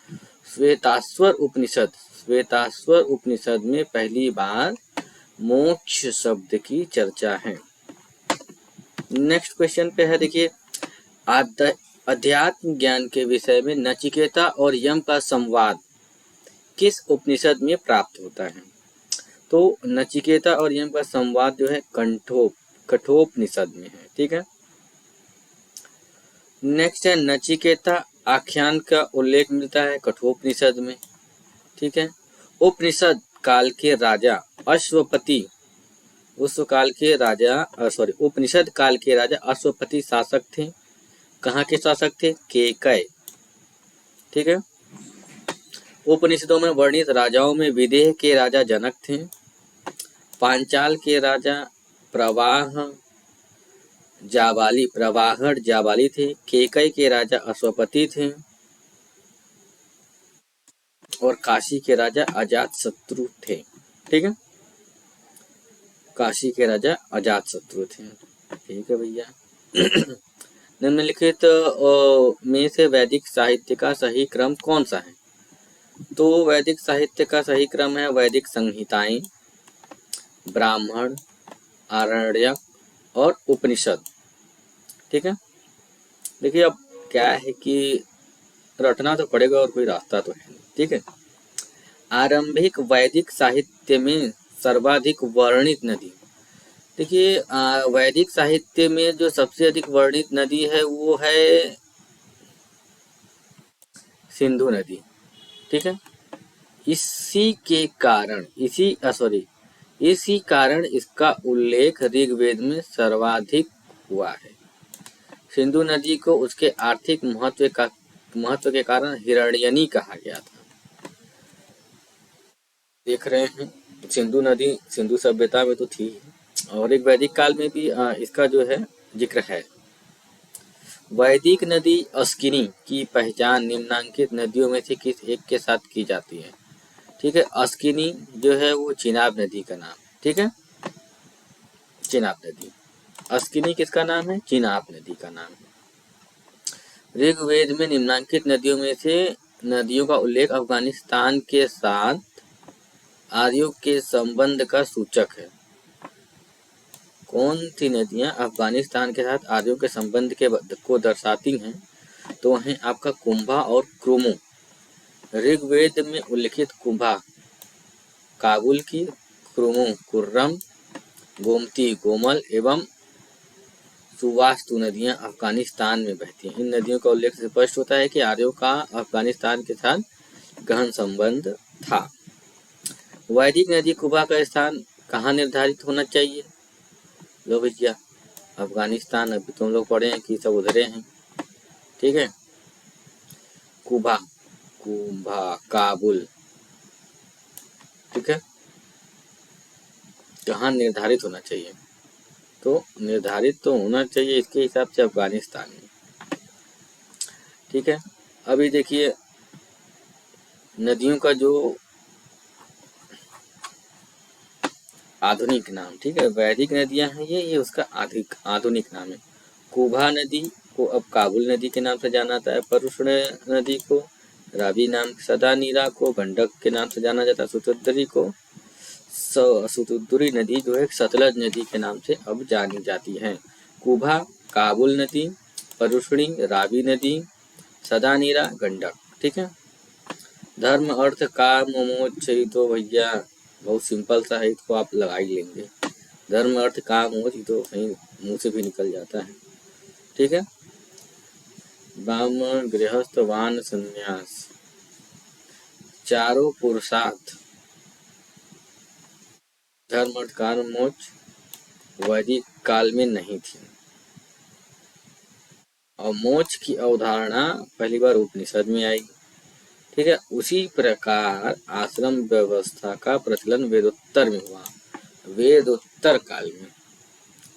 श्वेताश्वर उपनिषद में पहली बार मोक्ष शब्द की चर्चा है। नेक्स्ट क्वेश्चन पे है, देखिए, अध्यात्म ज्ञान के विषय में नचिकेता और यम का संवाद किस उपनिषद में प्राप्त होता है? तो नचिकेता और यम का संवाद जो है कठोपनिषद में है, ठीक है। नेक्स्ट है नचिकेता आख्यान का उल्लेख मिलता है कठोपनिषद में, ठीक है। उपनिषद काल के राजा अश्वपति उपनिषद काल के राजा अश्वपति शासक थे। कहाँ के शासक थे? केकय, ठीक है। उपनिषदों में वर्णित राजाओं में विदेह के राजा जनक थे, पांचाल के राजा प्रवाहण जाबाली थे, केकय के राजा अश्वपति थे और काशी के राजा अजातशत्रु थे, ठीक है। काशी के राजा अजातशत्रु थे, ठीक है भैया। निम्नलिखित में से वैदिक साहित्य का सही क्रम कौन सा है? तो वैदिक साहित्य का सही क्रम है वैदिक संहिताएं, ब्राह्मण, आरण्यक और उपनिषद, ठीक है। देखिए अब क्या है कि रटना तो पड़ेगा और कोई रास्ता तो है नहीं, ठीक है। आरंभिक वैदिक साहित्य में सर्वाधिक वर्णित नदी, देखिए वैदिक साहित्य में जो सबसे अधिक वर्णित नदी है वो है सिंधु नदी, ठीक है। इसी कारण इसका उल्लेख ऋग्वेद में सर्वाधिक हुआ है। सिंधु नदी को उसके आर्थिक महत्व के कारण हिरण्यनी कहा गया था। देख रहे हैं सिंधु नदी सिंधु सभ्यता में तो थी और एक वैदिक काल में भी इसका जो है जिक्र है। वैदिक नदी अस्किनी की पहचान निम्नांकित नदियों में से किस एक के साथ की जाती है? ठीक है, अस्किनी जो है वो चिनाब नदी का नाम, ठीक है, चिनाब नदी। अस्किनी किसका नाम है? चिनाब नदी का नाम है। ऋग्वेद में निम्नांकित नदियों में से नदियों का उल्लेख अफगानिस्तान के साथ आर्यों के संबंध का सूचक है। कौन सी नदियां अफगानिस्तान के साथ आर्यों के संबंध को दर्शाती हैं? तो हैं आपका कुंभा और क्रोमो। ऋग्वेद में उल्लिखित कुंभा काबुल की, क्रोमो कुर्रम, गोमती गोमल एवं सुवास्तु नदियां अफगानिस्तान में बहती हैं। इन नदियों का उल्लेख स्पष्ट होता है कि आर्यों का अफगानिस्तान के साथ गहन संबंध था। वैदिक नदी कुंभा का स्थान कहाँ निर्धारित होना चाहिए? लो भैया, अफगानिस्तान अभी तुम लोग पढ़े हैं कि सब उधरे हैं, ठीक है। कुंभा काबुल, ठीक है, कहाँ निर्धारित होना चाहिए? तो निर्धारित तो होना चाहिए इसके हिसाब से अफगानिस्तान में, ठीक है। अभी देखिए नदियों का जो आधुनिक नाम, ठीक है, वैदिक नदियां हैं ये उसका आधुनिक नाम है। कुंभा नदी को अब काबुल नदी के नाम से जाना जाता है, परुष्ण नदी को रावी नाम, सदानीरा को गंडक के नाम से जाना जाता है, सुतुद्री नदी जो है सतलज नदी के नाम से अब जानी जाती है। कुंभा, काबुल नदी, परुष्णी, रावी नदी, सदानीरा, गंडक, ठीक है। धर्म अर्थ काम मोक्ष, तो भैया बहुत सिंपल सा है, इसको आप लगा ही लेंगे। धर्म अर्थ काम मोक्ष तो कहीं मुंह से भी निकल जाता है, ठीक है। ब्राह्मण, गृहस्थ, वान, संन्यास, चारों पुरुषार्थ धर्म, अर्थ, काम, मोक्ष वैदिक काल में नहीं थी, और मोक्ष की अवधारणा पहली बार उपनिषद में आई। ठीक है। उसी प्रकार आश्रम व्यवस्था का प्रचलन वेदोत्तर में हुआ, वेदोत्तर काल में।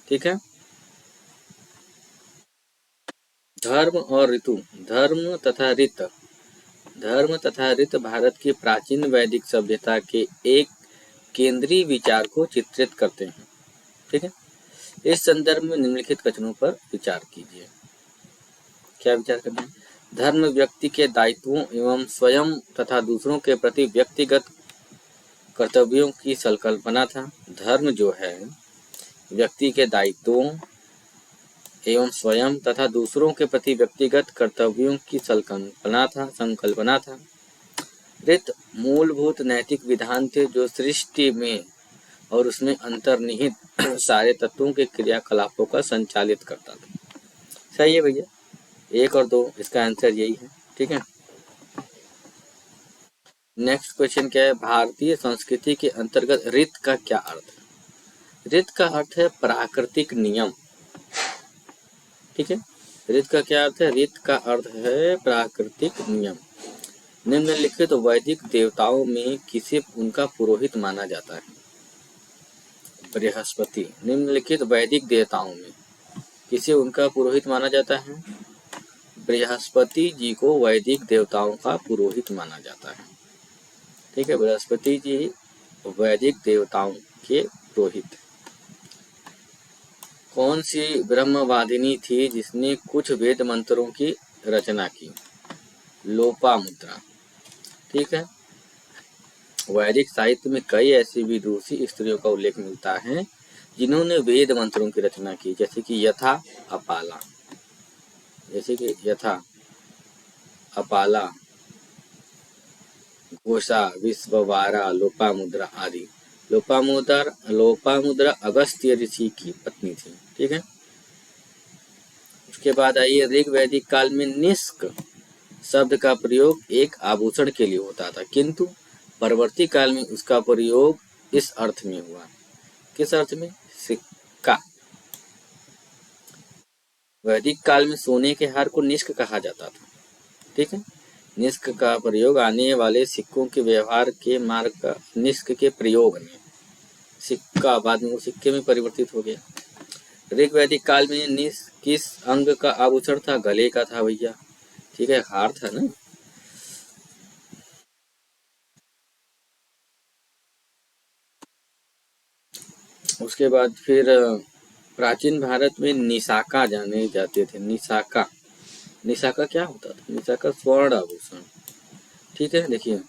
ठीक है। धर्म और ऋतु, धर्म तथा ऋत, धर्म तथा ऋत भारत की प्राचीन वैदिक सभ्यता के एक केंद्रीय विचार को चित्रित करते हैं। ठीक है। इस संदर्भ में निम्नलिखित कथनों पर विचार कीजिए। क्या विचार करना है? धर्म व्यक्ति के दायित्वों एवं स्वयं तथा दूसरों के प्रति व्यक्तिगत कर्तव्यों की संकल्पना था। धर्म जो है व्यक्ति के दायित्वों एवं स्वयं तथा दूसरों के प्रति व्यक्तिगत कर्तव्यों की संकल्पना था। ऋत मूलभूत नैतिक विधान थे जो सृष्टि में और उसमें अंतर्निहित सारे तत्वों के क्रियाकलापों का संचालित करता था। सही है भैया, 1 और 2 इसका आंसर यही है। ठीक है। नेक्स्ट क्वेश्चन क्या है? भारतीय संस्कृति के अंतर्गत ऋत का क्या अर्थ है? ऋत का अर्थ है प्राकृतिक नियम। ठीक है। ऋत का क्या अर्थ है? ऋत का अर्थ है प्राकृतिक नियम। निम्नलिखित वैदिक देवताओं में किसे उनका पुरोहित माना जाता है? बृहस्पति। निम्नलिखित वैदिक देवताओं में किसे उनका पुरोहित माना जाता है? बृहस्पति जी को वैदिक देवताओं का पुरोहित माना जाता है। ठीक है। बृहस्पति जी वैदिक देवताओं के पुरोहित। कौन सी ब्रह्मवादिनी थी जिसने कुछ वेद मंत्रों की रचना की? लोपामुद्रा। ठीक है। वैदिक साहित्य में कई ऐसी विदुषी स्त्रियों का उल्लेख मिलता है जिन्होंने वेद मंत्रों की रचना की, जैसे कि यथा अपाला, घोषा, विश्ववारा, लोपामुद्रा आदि। लोपामुद्रा अगस्त्य ऋषि की पत्नी थी। ठीक है। उसके बाद आइए, ऋग वैदिक काल में निष्क शब्द का प्रयोग एक आभूषण के लिए होता था, किंतु परवर्ती काल में उसका प्रयोग इस अर्थ में हुआ। किस अर्थ में? सिक्का। वैदिक काल में सोने के हार को निष्क कहा जाता था। ठीक है। निष्क का प्रयोग आने वाले सिक्कों के व्यवहार के मार्ग का निष्क के प्रयोग में सिक्का बाद में वो सिक्के में परिवर्तित हो गया। ऋग वैदिक काल में निष्क किस अंग का आभूषण था? गले का था भैया। ठीक है। हार था ना। उसके बाद फिर प्राचीन भारत में निशाका जाने जाते थे। निशाका क्या होता था? निशाका स्वर्ण आभूषण। ठीक है। देखिए,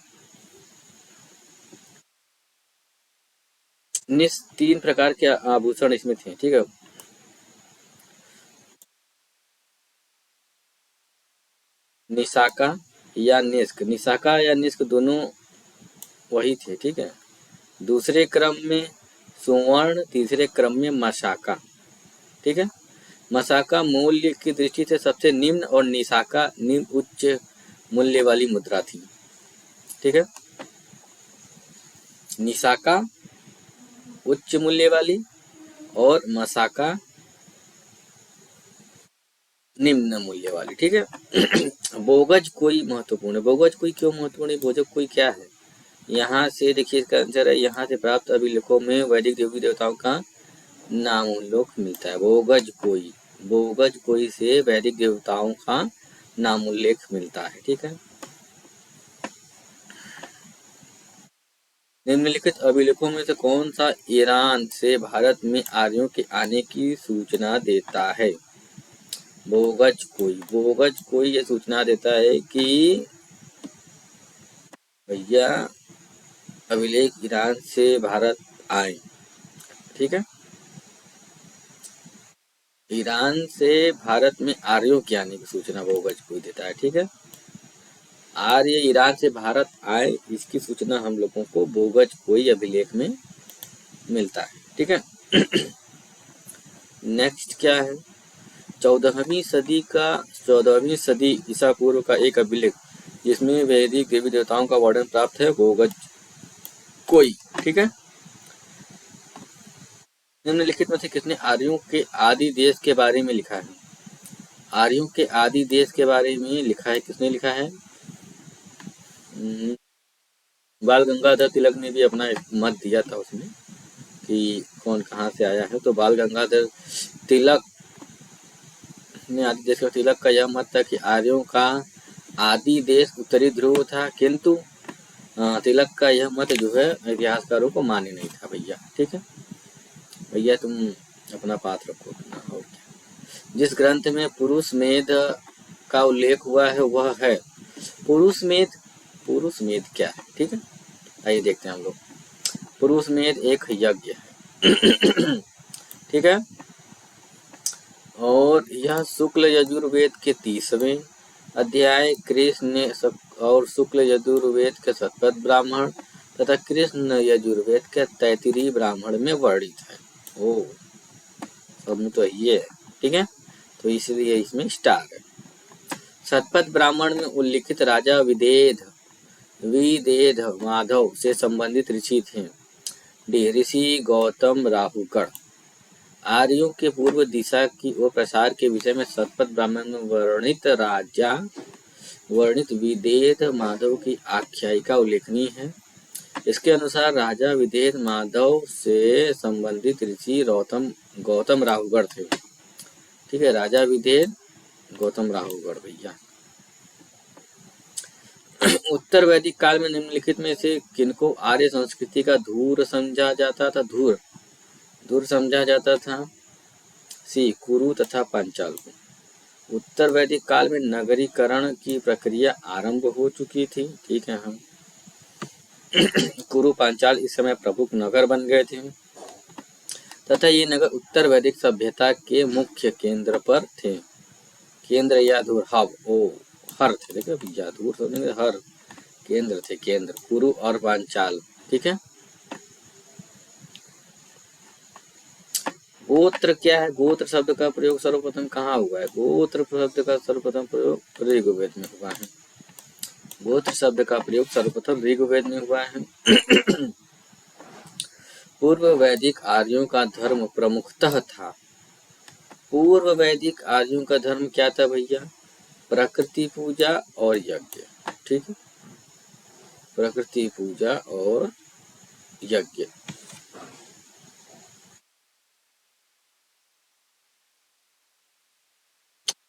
3 प्रकार के आभूषण इसमें थे। ठीक है। निशाका या निष्क दोनों वही थे। ठीक है। दूसरे क्रम में सुवर्ण, तीसरे क्रम में मशाका। ठीक है। मशाका मूल्य की दृष्टि से सबसे निम्न और निशाका निम्न उच्च मूल्य वाली मुद्रा थी। ठीक है। निशाका उच्च मूल्य वाली और मशाका निम्न मूल्य वाली। ठीक है। बोगज कोई महत्वपूर्ण है। बोगज कोई क्यों महत्वपूर्ण है? बोगज कोई क्या है? यहाँ से देखिए, इसका आंसर है, यहाँ से प्राप्त अभिलेखों में वैदिक देवी देवताओं का नाम उल्लेख मिलता है। बोगज कोई से वैदिक देवताओं का नाम उल्लेख मिलता है। ठीक है। निम्नलिखित अभिलेखों में से कौन सा ईरान से भारत में आर्यों के आने की सूचना देता है? बोगज कोई ये सूचना देता है कि भैया अभिलेख ईरान से भारत आए। ठीक है। ईरान से भारत में आर्यों के आने की सूचना बोगज कोई देता है। ठीक है। आर्य ईरान से भारत आए, इसकी सूचना हम लोगों को बोगज कोई अभिलेख में मिलता है। ठीक है। नेक्स्ट क्या है? 14वीं सदी ईसा पूर्व का एक अभिलेख जिसमें वैदिक देवी देवताओं का वर्णन प्राप्त है गोगज कोई। ठीक है। निम्नलिखित में से किसने आर्यों के आदि देश के बारे में लिखा है? आर्यों के आदि देश के बारे में लिखा है, किसने लिखा है? बाल गंगाधर तिलक ने भी अपना एक मत दिया था उसमें कि कौन कहाँ से आया है। तो बाल गंगाधर तिलक ने आदि देश का तिलक का यह मत था कि आर्यों का आदि देश उत्तरी ध्रुव था, किंतु तिलक का यह मत जो है इतिहासकारों को मान्य नहीं था भैया। ठीक है भैया, तुम अपना पाठ रखो अपना। और क्या? जिस ग्रंथ में पुरुष मेध का उल्लेख हुआ है वह है पुरुष मेध। पुरुष मेध क्या है? ठीक है, आइए देखते हैं हम लोग। पुरुष मेध एक यज्ञ है। ठीक है, और यह शुक्ल यजुर्वेद के 30वें अध्याय कृष्ण और शुक्ल यजुर्वेद के शतपथ ब्राह्मण तथा कृष्ण यजुर्वेद के 33 ब्राह्मण में वर्णित है। ओ सब तो ये है। ठीक है, तो इसलिए इसमें स्टार है। शतपथ ब्राह्मण में उल्लिखित राजा विदेध माधव से संबंधित ऋषि थे। ऋषि गौतम राहुगण। आर्यों के पूर्व दिशा की ओर प्रसार के विषय में शतपथ ब्राह्मण में वर्णित विदेध माधव की आख्यायिका उल्लेखनीय है। इसके अनुसार राजा विदेध माधव से संबंधित ऋषि गौतम राहुगण थे। ठीक है, राजा विदेध गौतम राहुगण भैया। उत्तर वैदिक काल में निम्नलिखित में से किनको आर्य संस्कृति का धूर समझा जाता था? धूर समझा जाता था। सी कुरु तथा पांचाल को। उत्तर वैदिक काल में नगरीकरण की प्रक्रिया आरंभ हो चुकी थी। ठीक है, हम कुरु पांचाल इस समय प्रमुख नगर बन गए थे तथा ये नगर उत्तर वैदिक सभ्यता के मुख्य केंद्र पर थे। केंद्र या धूर हब ओ हर थे। देखो भैया, धूर तो नहीं, हर केंद्र थे, केंद्र कुरु और पांचाल। ठीक है, गोत्र क्या है? गोत्र शब्द का प्रयोग सर्वप्रथम कहाँ हुआ है? गोत्र शब्द का सर्वप्रथम प्रयोग ऋग्वेद में हुआ है। गोत्र शब्द का प्रयोग सर्वप्रथम ऋग्वेद में हुआ है। पूर्व वैदिक आर्यों का धर्म प्रमुखतः था। पूर्व वैदिक आर्यों का धर्म क्या था भैया? प्रकृति पूजा और यज्ञ। ठीक है, प्रकृति पूजा और यज्ञ।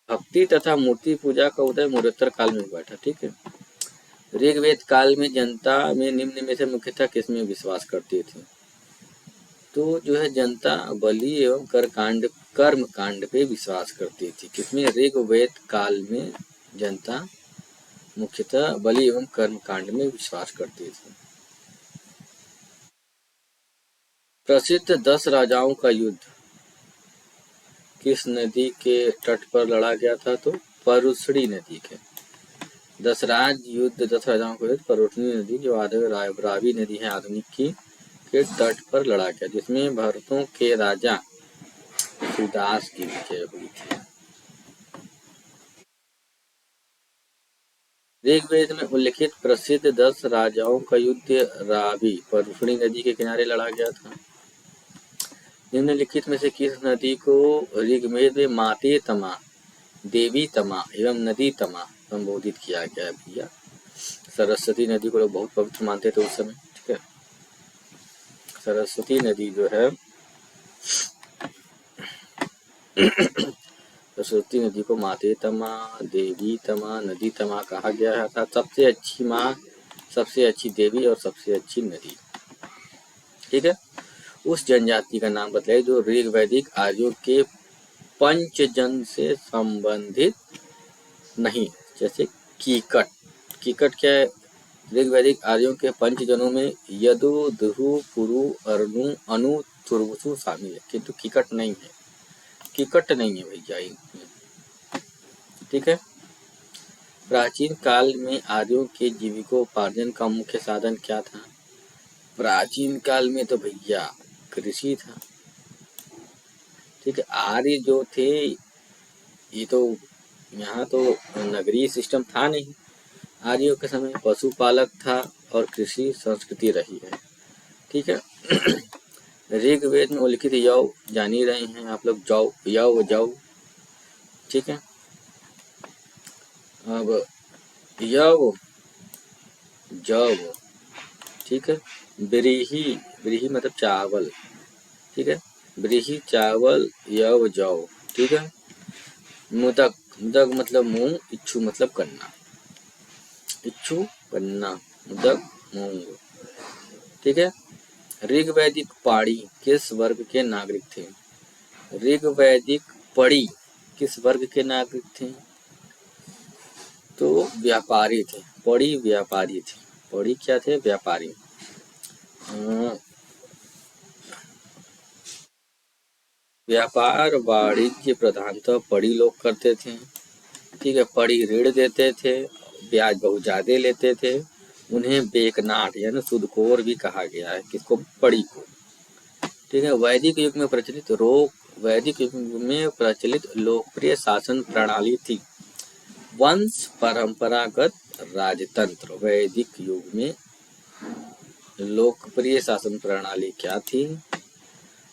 भक्ति तथा मूर्ति पूजा का उदय मौर्योत्तर काल में हुआ था। ठीक है, ऋग्वेद काल में जनता में निम्न में से मुख्यतः किसमें विश्वास करती थी? तो जो है जनता बलि एवं कर्म कांड पे विश्वास करती थी। किसमें? ऋग्वेद काल में जनता मुख्यतः बलि एवं कर्म कांड में विश्वास करती थी। प्रसिद्ध 10 राजाओं का युद्ध किस नदी के तट पर लड़ा गया था? तो परुष्णी नदी के। 10 राजाओं का युद्ध परुष्णी नदी जो रावी नदी है आधुनिक की के तट पर लड़ा गया, जिसमें भरतों के राजा सुदास की विजय हुई थी। ऋग्वेद में उल्लिखित प्रसिद्ध 10 राजाओं का युद्ध रावी परुष्णी नदी के किनारे लड़ा गया था। निम्नलिखित में से किस नदी को ऋग्वेद में माते तमा, देवी तमा एवं नदी तमा संबोधित किया गया है भैया? सरस्वती नदी को लोग बहुत पवित्र मानते थे उस समय। ठीक है, सरस्वती नदी जो है सरस्वती नदी को माते तमा, देवी तमा, नदी तमा कहा गया था। सबसे अच्छी माँ, सबसे अच्छी देवी और सबसे अच्छी नदी। ठीक है, उस जनजाति का नाम बताइए जो ऋग्वैदिक आर्यों के पंचजन से संबंधित नहीं। जैसे कीकट। कीकट क्या है? ऋग्वैदिक आर्यों के पंचजनों में यदु, दुरु, पुरु, अरनु, अनु, तुर्वसु शामिल है, किंतु कीकट नहीं है। कीकट नहीं है भैया। ठीक है, प्राचीन काल में आर्यों के जीविकोपार्जन का मुख्य साधन क्या था? प्राचीन काल में तो भैया कृषि था। ठीक है, आर्य जो थे ये तो यहाँ तो नगरीय सिस्टम था नहीं। आर्यों के समय पशुपालक था और कृषि संस्कृति रही है। ठीक है। ऋग्वेद में उल्लिखित यव जान ही रहे हैं आप लोग, जौ, यव, जौ। ठीक है। अब यव, जव, ठीक है। ब्रीही, ब्रीही मतलब चावल। ठीक है। ब्रीही चावल, यव, जौ। ठीक है। मुदक, मुदक मतलब मूंग, इच्छु मतलब गन्ना, इच्छु गन्ना, मुदक मूंग। ठीक है। ऋग्वैदिक पाड़ी किस वर्ग के नागरिक थे? ऋग्वैदिक पड़ी किस वर्ग के नागरिक थे? तो व्यापारी थे। पड़ी व्यापारी थे। पड़ी क्या थे? व्यापारी। व्यापार वाणिज्य प्रधानतः पड़ी लोग करते थे। ठीक है। पड़ी ऋण देते थे, ब्याज बहुत ज्यादा लेते थे। उन्हें बेकनाट यानी सुदखोर भी कहा गया है, किसको? पड़ी को। ठीक है। वैदिक युग में प्रचलित लोकप्रिय शासन प्रणाली थी वंश परंपरागत राजतंत्र। वैदिक युग में लोकप्रिय शासन प्रणाली क्या थी?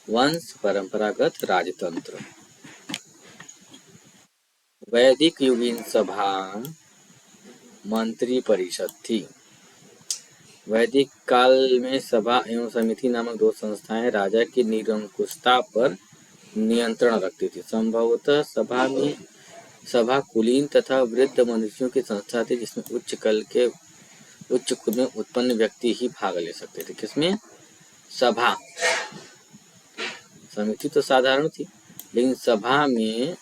वंश परंपरागत राजतंत्र। वैदिक युगीन सभा मंत्री परिषद थी। वैदिक काल में सभा एवं समिति नामक दो संस्थाएं राजा की निरंकुशता पर नियंत्रण रखती थी। संभवतः सभा कुलीन तथा वृद्ध मनुष्यों की संस्था थी, जिसमें उच्च कुल में उत्पन्न व्यक्ति ही भाग ले सकते थे। किसमें? सभा। समिति तो साधारण थी, लेकिन सभा में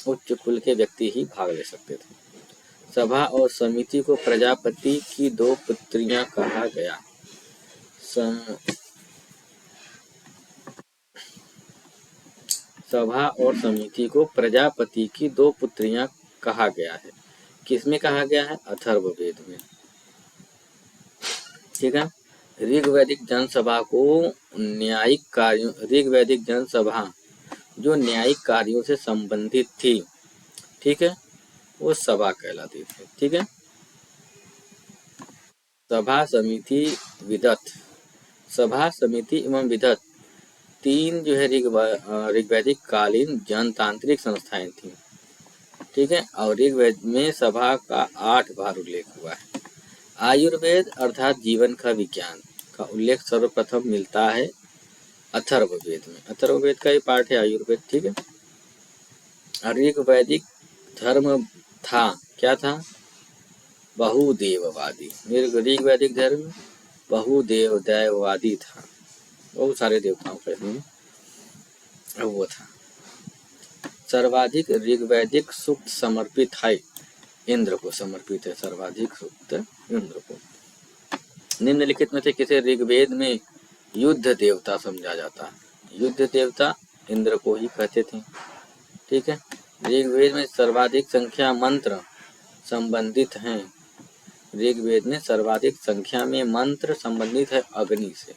उच्च कुल के व्यक्ति ही भाग ले सकते थे। सभा और समिति को प्रजापति की दो पुत्रियां कहा गया। सभा और समिति को प्रजापति की दो पुत्रियां कहा गया है। किसमें कहा गया है? अथर्ववेद में। ठीक है। ऋग्वैदिक जनसभा को न्यायिक कार्यों, ऋग्वैदिक जनसभा जो न्यायिक कार्यों से संबंधित थी, ठीक है, वो सभा कहलाती थी। ठीक है। सभा, समिति, विदत। सभा, समिति एवं विदत तीन जो है ऋग्वैदिक कालीन जनतांत्रिक संस्थाएं थी। ठीक है। और ऋग्वेद में सभा का 8 बार उल्लेख हुआ है। आयुर्वेद अर्थात जीवन का विज्ञान का उल्लेख सर्वप्रथम मिलता है अथर्ववेद में। अथर्ववेद का ही पार्ट है आयुर्वेद। ठीक है। ऋग्वैदिक धर्म था, क्या था? बहुदेववादी। ऋग्वैदिक धर्म बहुदेववादी था, बहुत सारे देवताओं का इसमें वो था। सर्वाधिक ऋग्वैदिक सूक्त समर्पित है इंद्र को, समर्पित है सर्वाधिक सूक्त इंद्र को। निम्नलिखित में से किसे ऋग्वेद में युद्ध देवता समझा जाता है? युद्ध देवता इंद्र को ही कहते थे। ठीक है। ऋग्वेद में सर्वाधिक संख्या मंत्र संबंधित हैं। ऋग्वेद में सर्वाधिक संख्या में मंत्र संबंधित है अग्नि से।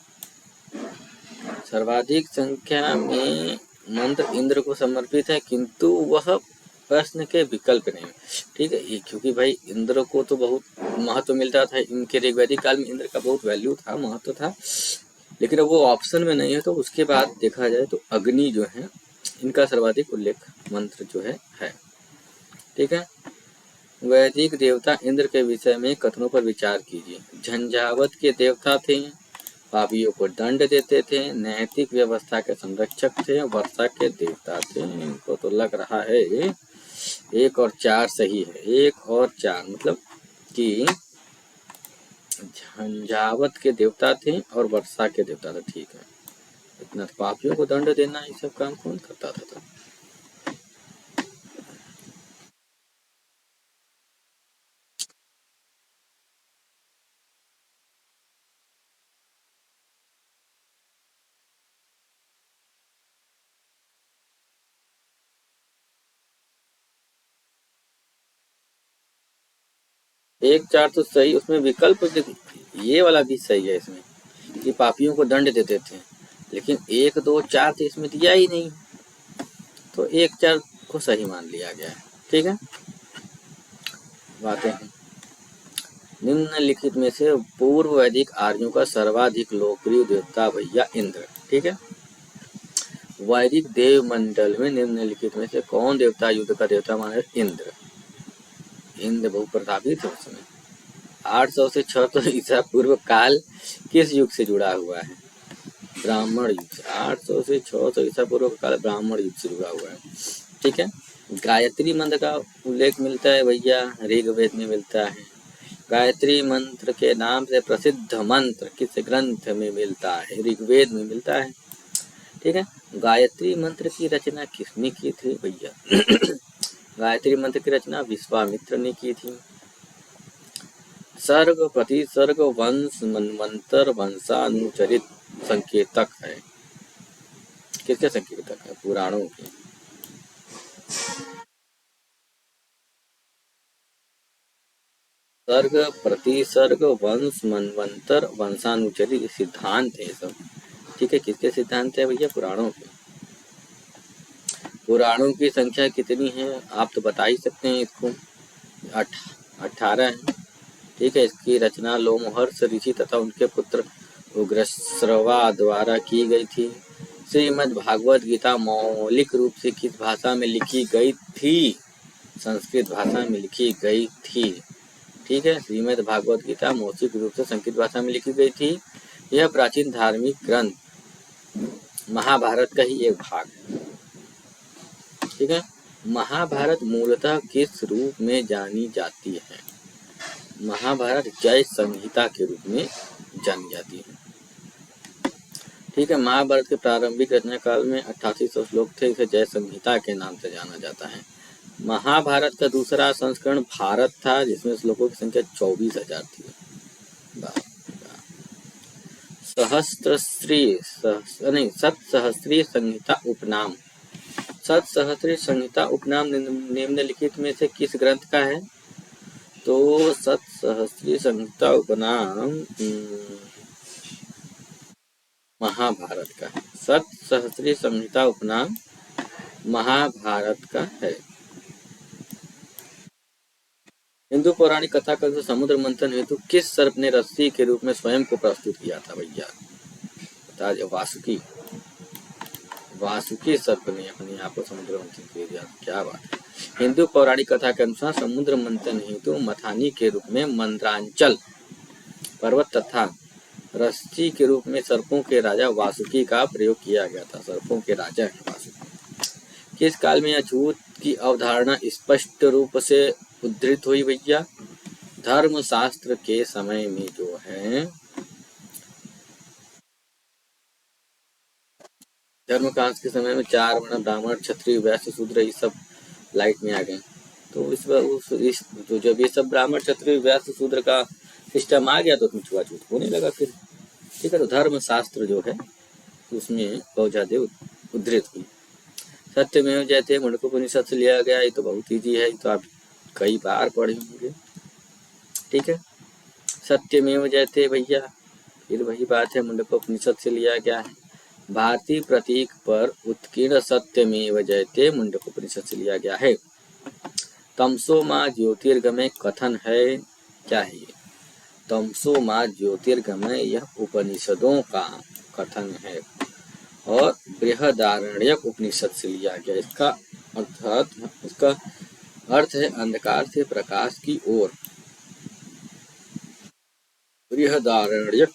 सर्वाधिक संख्या में मंत्र इंद्र को समर्पित है, किंतु वह प्रश्न के विकल्प नहीं। ठीक है। क्योंकि भाई इंद्र को तो बहुत महत्व मिलता था, इनके ऋग्वैदिक काल में इंद्र का बहुत वैल्यू था, महत्व था, लेकिन अब वो ऑप्शन में नहीं है। तो उसके बाद देखा जाए तो अग्नि जो है इनका सर्वाधिक उल्लेख मंत्र जो है। ठीक है। वैदिक देवता इंद्र के विषय में कथनों पर विचार कीजिए। झंझावत के देवता थे, पापियों को दंड देते थे, नैतिक व्यवस्था के संरक्षक थे, वर्षा के देवता थे। इनको तो लग रहा है 1 और 4 सही है। 1 और 4 मतलब कि झंझावत के देवता थे और वर्षा के देवता थे। ठीक है। इतना पापियों को दंड देना ये सब काम कौन करता था तो? एक 4 तो सही, उसमें विकल्प ये वाला भी सही है इसमें कि पापियों को दंड देते थे, लेकिन 1 2 4 तो इसमें दिया ही नहीं। तो 1 4 को सही मान लिया गया है। ठीक है, बातें हैं। निम्नलिखित में से पूर्व वैदिक आर्यों का सर्वाधिक लोकप्रिय देवता भैया इंद्र। ठीक है, वैदिक देव मंडल में निम्नलिखित में से कौन देवता युद्ध का देवता माना? इंद्र। इंद्र बहुत प्रतापी थे उस समय। 800 से 600 ईसा पूर्व काल किस युग से जुड़ा हुआ है? ब्राह्मण युग से। 800 से 600 ईसा पूर्व काल ब्राह्मण युग से जुड़ा हुआ है। ठीक है, गायत्री मंत्र का उल्लेख मिलता है भैया ऋग्वेद में मिलता है। गायत्री मंत्र के नाम से प्रसिद्ध मंत्र किस ग्रंथ में मिलता है? ऋग्वेद में मिलता है। ठीक है, गायत्री मंत्र की रचना किसने की थी भैया? गायत्री मंत्र की रचना विश्वामित्र ने की थी। सर्ग प्रतिसर्ग वंश मनवंतर वंशानुचरित संकेतक है। किसके संकेतक है? पुराणों के। सर्ग प्रतिसर्ग वंश मनवंतर वंशानुचरित सिद्धांत है सब। ठीक है, किसके सिद्धांत है भैया? पुराणों के। पुराणों की संख्या कितनी है आप तो बता ही सकते हैं इसको। 18 है। ठीक है, इसकी रचना लोमहर्ष ऋषि तथा उनके पुत्र उग्रश्रवा द्वारा की गई थी। श्रीमद् भागवत गीता मौलिक रूप से किस भाषा में लिखी गई थी? संस्कृत भाषा में लिखी गई थी। ठीक है, श्रीमद् भागवत गीता मौलिक रूप से संस्कृत भाषा में लिखी गई थी। यह प्राचीन धार्मिक ग्रंथ महाभारत का ही एक भाग है। ठीक है, महाभारत मूलतः किस रूप में जानी जाती है? महाभारत जय संहिता के रूप में जानी जाती है। ठीक है, महाभारत के प्रारंभिक रचना काल में 8800 श्लोक थे। इसे जय संहिता के नाम से जाना जाता है। महाभारत का दूसरा संस्करण भारत था जिसमें श्लोकों की संख्या 24,000 थी। सतसहस्त्री संहिता उपनाम। सतसहस्त्री संहिता उपनाम निम्नलिखित में से किस ग्रंथ का है? तो सतसहस्त्री संहिता उपनाम महाभारत का है। सतसहस्त्री संहिता उपनाम महाभारत का है। हिंदू पौराणिक कथा का समुद्र मंथन हेतु किस सर्प ने रस्सी के रूप में स्वयं को प्रस्तुत किया था भैया? बता दिया, वासुकी। वासुकी सर्प ने अपने आप को समुद्र मंथन कर दिया। क्या बात है। हिंदू पौराणिक कथा के अनुसार समुद्र मंथन हेतु मथानी के रूप में मंद्रांचल पर्वत तथा रस्सी के रूप में सर्पों के राजा वासुकी का प्रयोग किया गया था। सर्पों के राजा है वासुकी। किस काल में अछूत की अवधारणा स्पष्ट रूप से उद्धृत हुई भैया? धर्मशास्त्र के समय में जो है, धर्मकांत के समय में 4 वर्ण ब्राह्मण क्षत्रिय वैश्य शूद्र ये सब लाइट में आ गए। तो तो जब ये सब ब्राह्मण क्षत्रिय वैश्य शूद्र का सिस्टम आ गया तो उसमें छुआछूत होने लगा फिर। ठीक है, तो धर्मशास्त्र जो है उसमें बहुत ज्यादा उद्धृत हुई। सत्यमेव जयते मुंडकोपनिषद से लिया गया। ये तो बहुत ईजी है, तो आप कई बार पढ़े होंगे। ठीक है, सत्यमेव जयते भैया फिर वही बात है, मुंडकोपनिषद से लिया गया है। भारतीय प्रतीक पर उत्कीर्ण सत्यमेव जयते मुंडकोपनिषद से लिया गया है। तमसो माँ ज्योतिर्गमय कथन है। क्या है ये? तमसो माँ ज्योतिर्गमय यह उपनिषदों का कथन है और बृहदारण्यक उपनिषद से लिया गया। इसका अर्थ है अंधकार से प्रकाश की ओर। बृहदारण्यक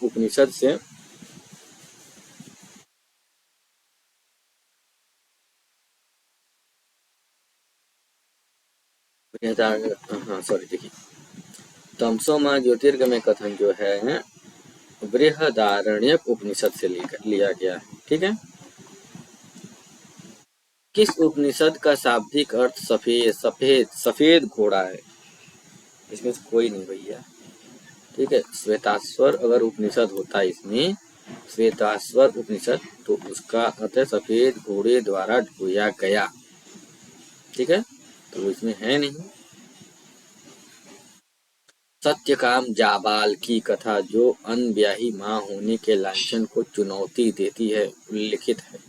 उपनिषद से देखिए, तमसो माँ ज्योतिर्गमय कथन जो है बृहदारण्यक उपनिषद से लिया गया है। ठीक है, किस उपनिषद का शाब्दिक अर्थ सफेद घोड़ा है? इसमें कोई नहीं भैया। ठीक है, श्वेताश्वर अगर उपनिषद होता है इसमें, श्वेताश्वर उपनिषद, तो उसका अर्थ है सफेद घोड़े द्वारा ढोया गया। ठीक है, तो इसमें है नहीं। सत्यकाम जाबाल की कथा जो अनब्याही मां होने के लांछन को चुनौती देती है उल्लिखित है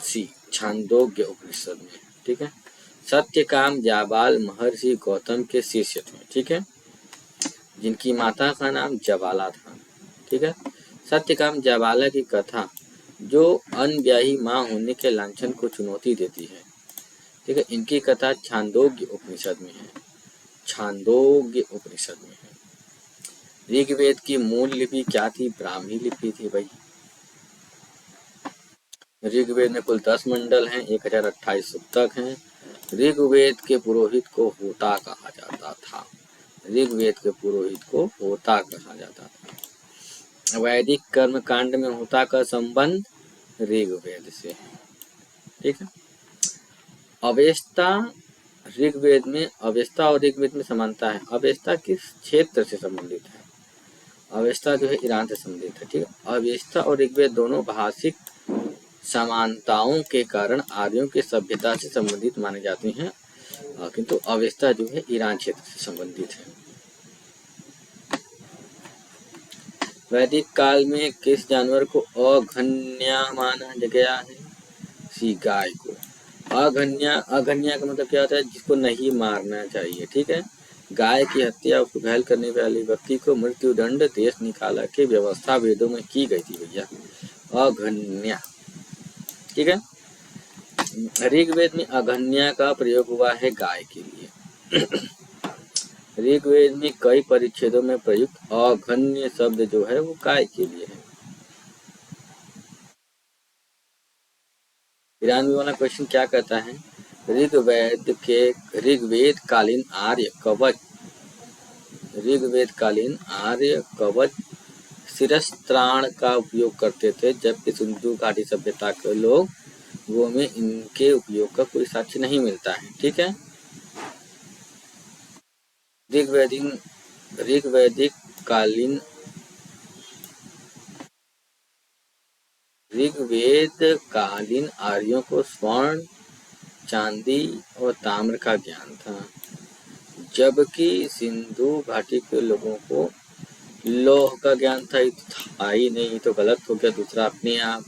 सी छांदोग्य उपनिषद में। ठीक है, सत्यकाम जाबाल महर्षि गौतम के शिष्य थे। ठीक है, जिनकी माता का नाम जबाला था। ठीक है, सत्यकाम जाबाला की कथा जो अनब्याही मां होने के लांछन को चुनौती देती है। ठीक है, इनकी कथा छांदोग्य उपनिषद में है। छांदोग्य उपनिषद में है। ऋग्वेद की मूल लिपि क्या थी? ब्राह्मी लिपि थी भाई। ऋग्वेद में कुल 10 मंडल हैं, 1028 सुक्तक हैं। ऋग्वेद के पुरोहित को होता कहा जाता था। ऋग्वेद के पुरोहित को होता कहा जाता था। वैदिक कर्म कांड में होता का संबंध ऋग्वेद से है। ठीक है, अवेस्ता ऋग्वेद में, अवेस्ता और ऋग्वेद में समानता है। अवेस्ता किस क्षेत्र से संबंधित है? अवेस्ता जो है ईरान से संबंधित है। ठीक है, अवेस्ता और ऋग्वेद दोनों भाषिक समानताओं के कारण आर्यों की सभ्यता से संबंधित माने जाते हैं, किंतु अवेस्ता जो है ईरान क्षेत्र से संबंधित है। वैदिक काल में किस जानवर को अघन्या माना गया है? सी गाय को। अघन्या का मतलब क्या होता है? जिसको नहीं मारना चाहिए। ठीक है, गाय की हत्या, उसको घायल करने वाले व्यक्ति को मृत्युदंड देश निकाला की व्यवस्था वेदों में की गई थी भैया। अघन्या। ठीक है, ऋग्वेद में अघन्या का प्रयोग हुआ है गाय के लिए। ऋग्वेद में कई परिच्छेदों में प्रयुक्त अघन्य शब्द जो है वो गाय के लिए है। 93 वाला क्वेश्चन क्या कहता है? ऋग्वेद कालीन आर्य कवच शिरस्त्राण का उपयोग करते थे, जबकि सिंधु घाटी सभ्यता के लोग वो में इनके उपयोग का कोई साक्ष्य नहीं मिलता है। ठीक है, ऋग्वेद कालीन आर्यों को स्वर्ण, चांदी और ताम्र का ज्ञान था, जबकि सिंधु घाटी के लोगों को लौह का ज्ञान था ही नहीं, तो गलत हो गया दूसरा अपने आप।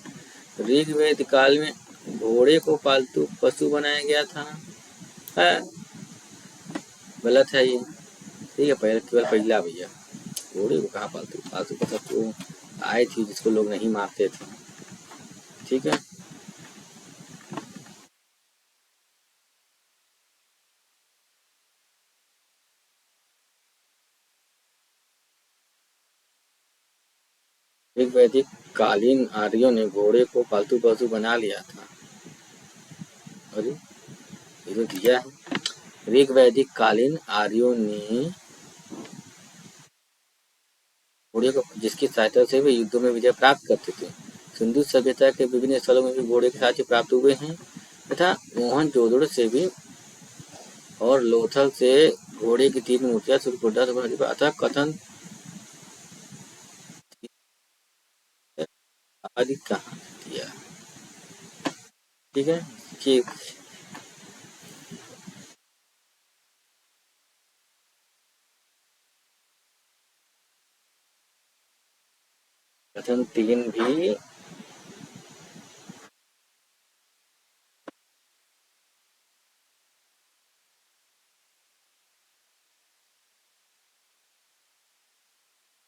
ऋग्वेद काल में घोड़े को पालतू पशु बनाया गया था, गलत है ये। ठीक है, केवल पहला भैया, घोड़े को कहाँ पालतू पशु तो आए थी जिसको लोग नहीं मारते थे। ठीक है, ऋग्वैदिक कालीन आर्यों ने घोड़े को पालतू पशु बना लिया था। अरे ये तो दिया है, ऋग्वैदिक कालीन आर्यों ने घोड़े को, जिसकी सहायता से वे युद्धों में विजय प्राप्त करते थे। सिंधु सभ्यता के विभिन्न स्थलों में भी घोड़े के साक्ष्य प्राप्त हुए हैं तथा मोहनजोदड़ो से भी और लोथल से घोड़े की 3 मूर्तियां सुरकुंडा अतः कथन आदि कहा दिया। ठीक है, कि कथन 3 भी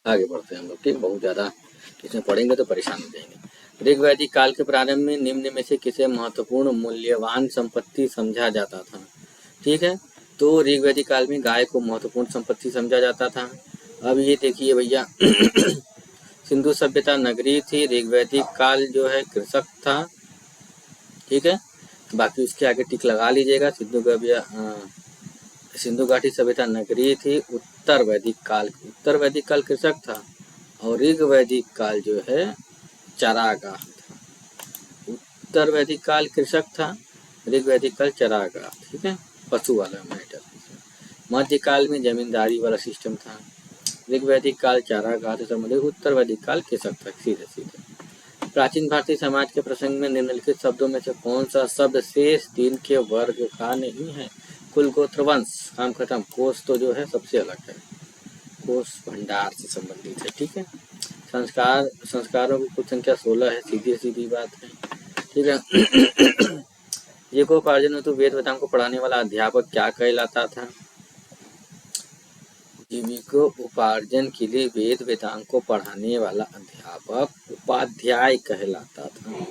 आगे बढ़ते हैं हम लोग। ठीक, बहुत ज्यादा इसमें पढ़ेंगे तो परेशान हो जाएंगे। ऋग्वैदिक काल के प्रारंभ में निम्न में से किसे महत्वपूर्ण मूल्यवान संपत्ति समझा जाता था? ठीक है, तो ऋग्वैदिक काल में गाय को महत्वपूर्ण संपत्ति समझा जाता था। अब ये देखिए भैया, सिंधु सभ्यता नगरी थी, ऋग्वैदिक काल जो है कृषक था। ठीक है, बाकी उसके आगे टिक लगा लीजिएगा। सिंधु घाटी सभ्यता नगरी थी। उत्तर वैदिक काल कृषक था और ऋग्वैदिक काल जो है चरागाह था। उत्तर वैदिक काल कृषक था, ऋग्वैदिक काल चरागाह। ठीक है, पशु वाला मैटर। मध्यकाल में जमींदारी वाला सिस्टम था। ऋग्वैदिक काल चारागाह से संबंधित, उत्तर वैदिक काल कृषक था। सीधे सीधे प्राचीन भारतीय समाज के प्रसंग में निम्नलिखित शब्दों में से कौन सा शब्द शेष 3 के वर्ग का नहीं है? कुल गोत्र वंश, काम खत्म। कोष तो जो है सबसे अलग है। कोष भंडार से संबंधित है। ठीक है, संस्कारों की कुल संख्या 16 है, सीधी सीधी बात है। ठीक है। जीविकोपार्जन में तो वेद वेदांग को पढ़ाने वाला अध्यापक क्या कहलाता था? जीविकोपार्जन के लिए वेद वेदांग को पढ़ाने वाला अध्यापक उपाध्याय कहलाता था।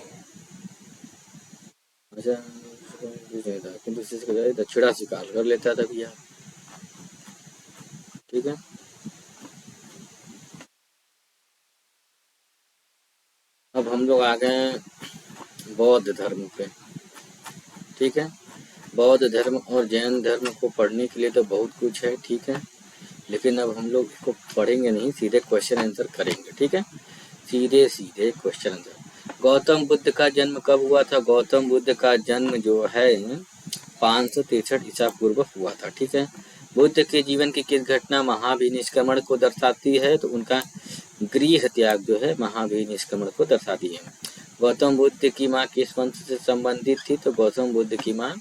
दक्षिणा स्वीकार कर लेता था भैया। ठीक है, अब हम लोग आ गए बौद्ध धर्म पे। ठीक है, बौद्ध धर्म और जैन धर्म को पढ़ने के लिए तो बहुत कुछ है। ठीक है, लेकिन अब हम लोग इसको पढ़ेंगे नहीं, सीधे क्वेश्चन आंसर करेंगे। ठीक है, सीधे सीधे क्वेश्चन आंसर। गौतम बुद्ध का जन्म कब हुआ था? गौतम बुद्ध का जन्म जो है 563 ईसा पूर्व हुआ था। ठीक है, बुद्ध के जीवन की किस घटना महाभिनिष्क्रमण को दर्शाती है? तो उनका गृह त्याग जो है महाभिनिष्क्रमण को दर्शाती है। गौतम बुद्ध की माँ किस वंश से संबंधित थी? तो गौतम बुद्ध की माँ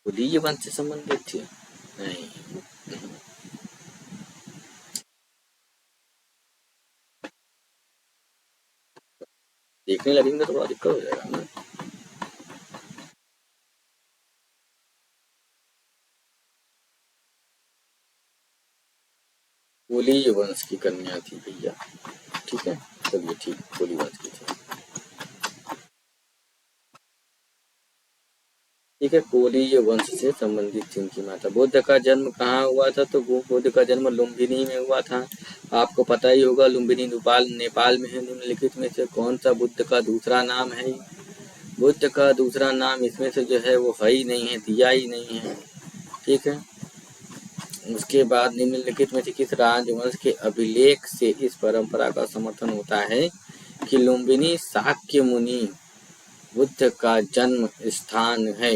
कुलीय वंश से संबंधित थी? नहीं, देखने लगेंगे तो बड़ा दिक्कत हो जाएगा ना। कुलीय वंश की कन्या थी भैया। ठीक है, चलिए ठीक, कुलीय वंश की थी। ठीक है, कुलीय वंश से संबंधित थी उनकी माता। बुद्ध का जन्म कहाँ हुआ था? तो बुद्ध का जन्म लुम्बिनी में हुआ था। आपको पता ही होगा लुम्बिनी नेपाल में है। निम्नलिखित में से कौन सा बुद्ध का दूसरा नाम है? बुद्ध का दूसरा नाम इसमें से जो है वो है ही नहीं है, दिया ही नहीं है। ठीक है, उसके बाद निम्नलिखित में से किस राजवंश के अभिलेख से इस परंपरा का समर्थन होता है कि लुम्बिनी शाक्य मुनि बुद्ध का जन्म स्थान है?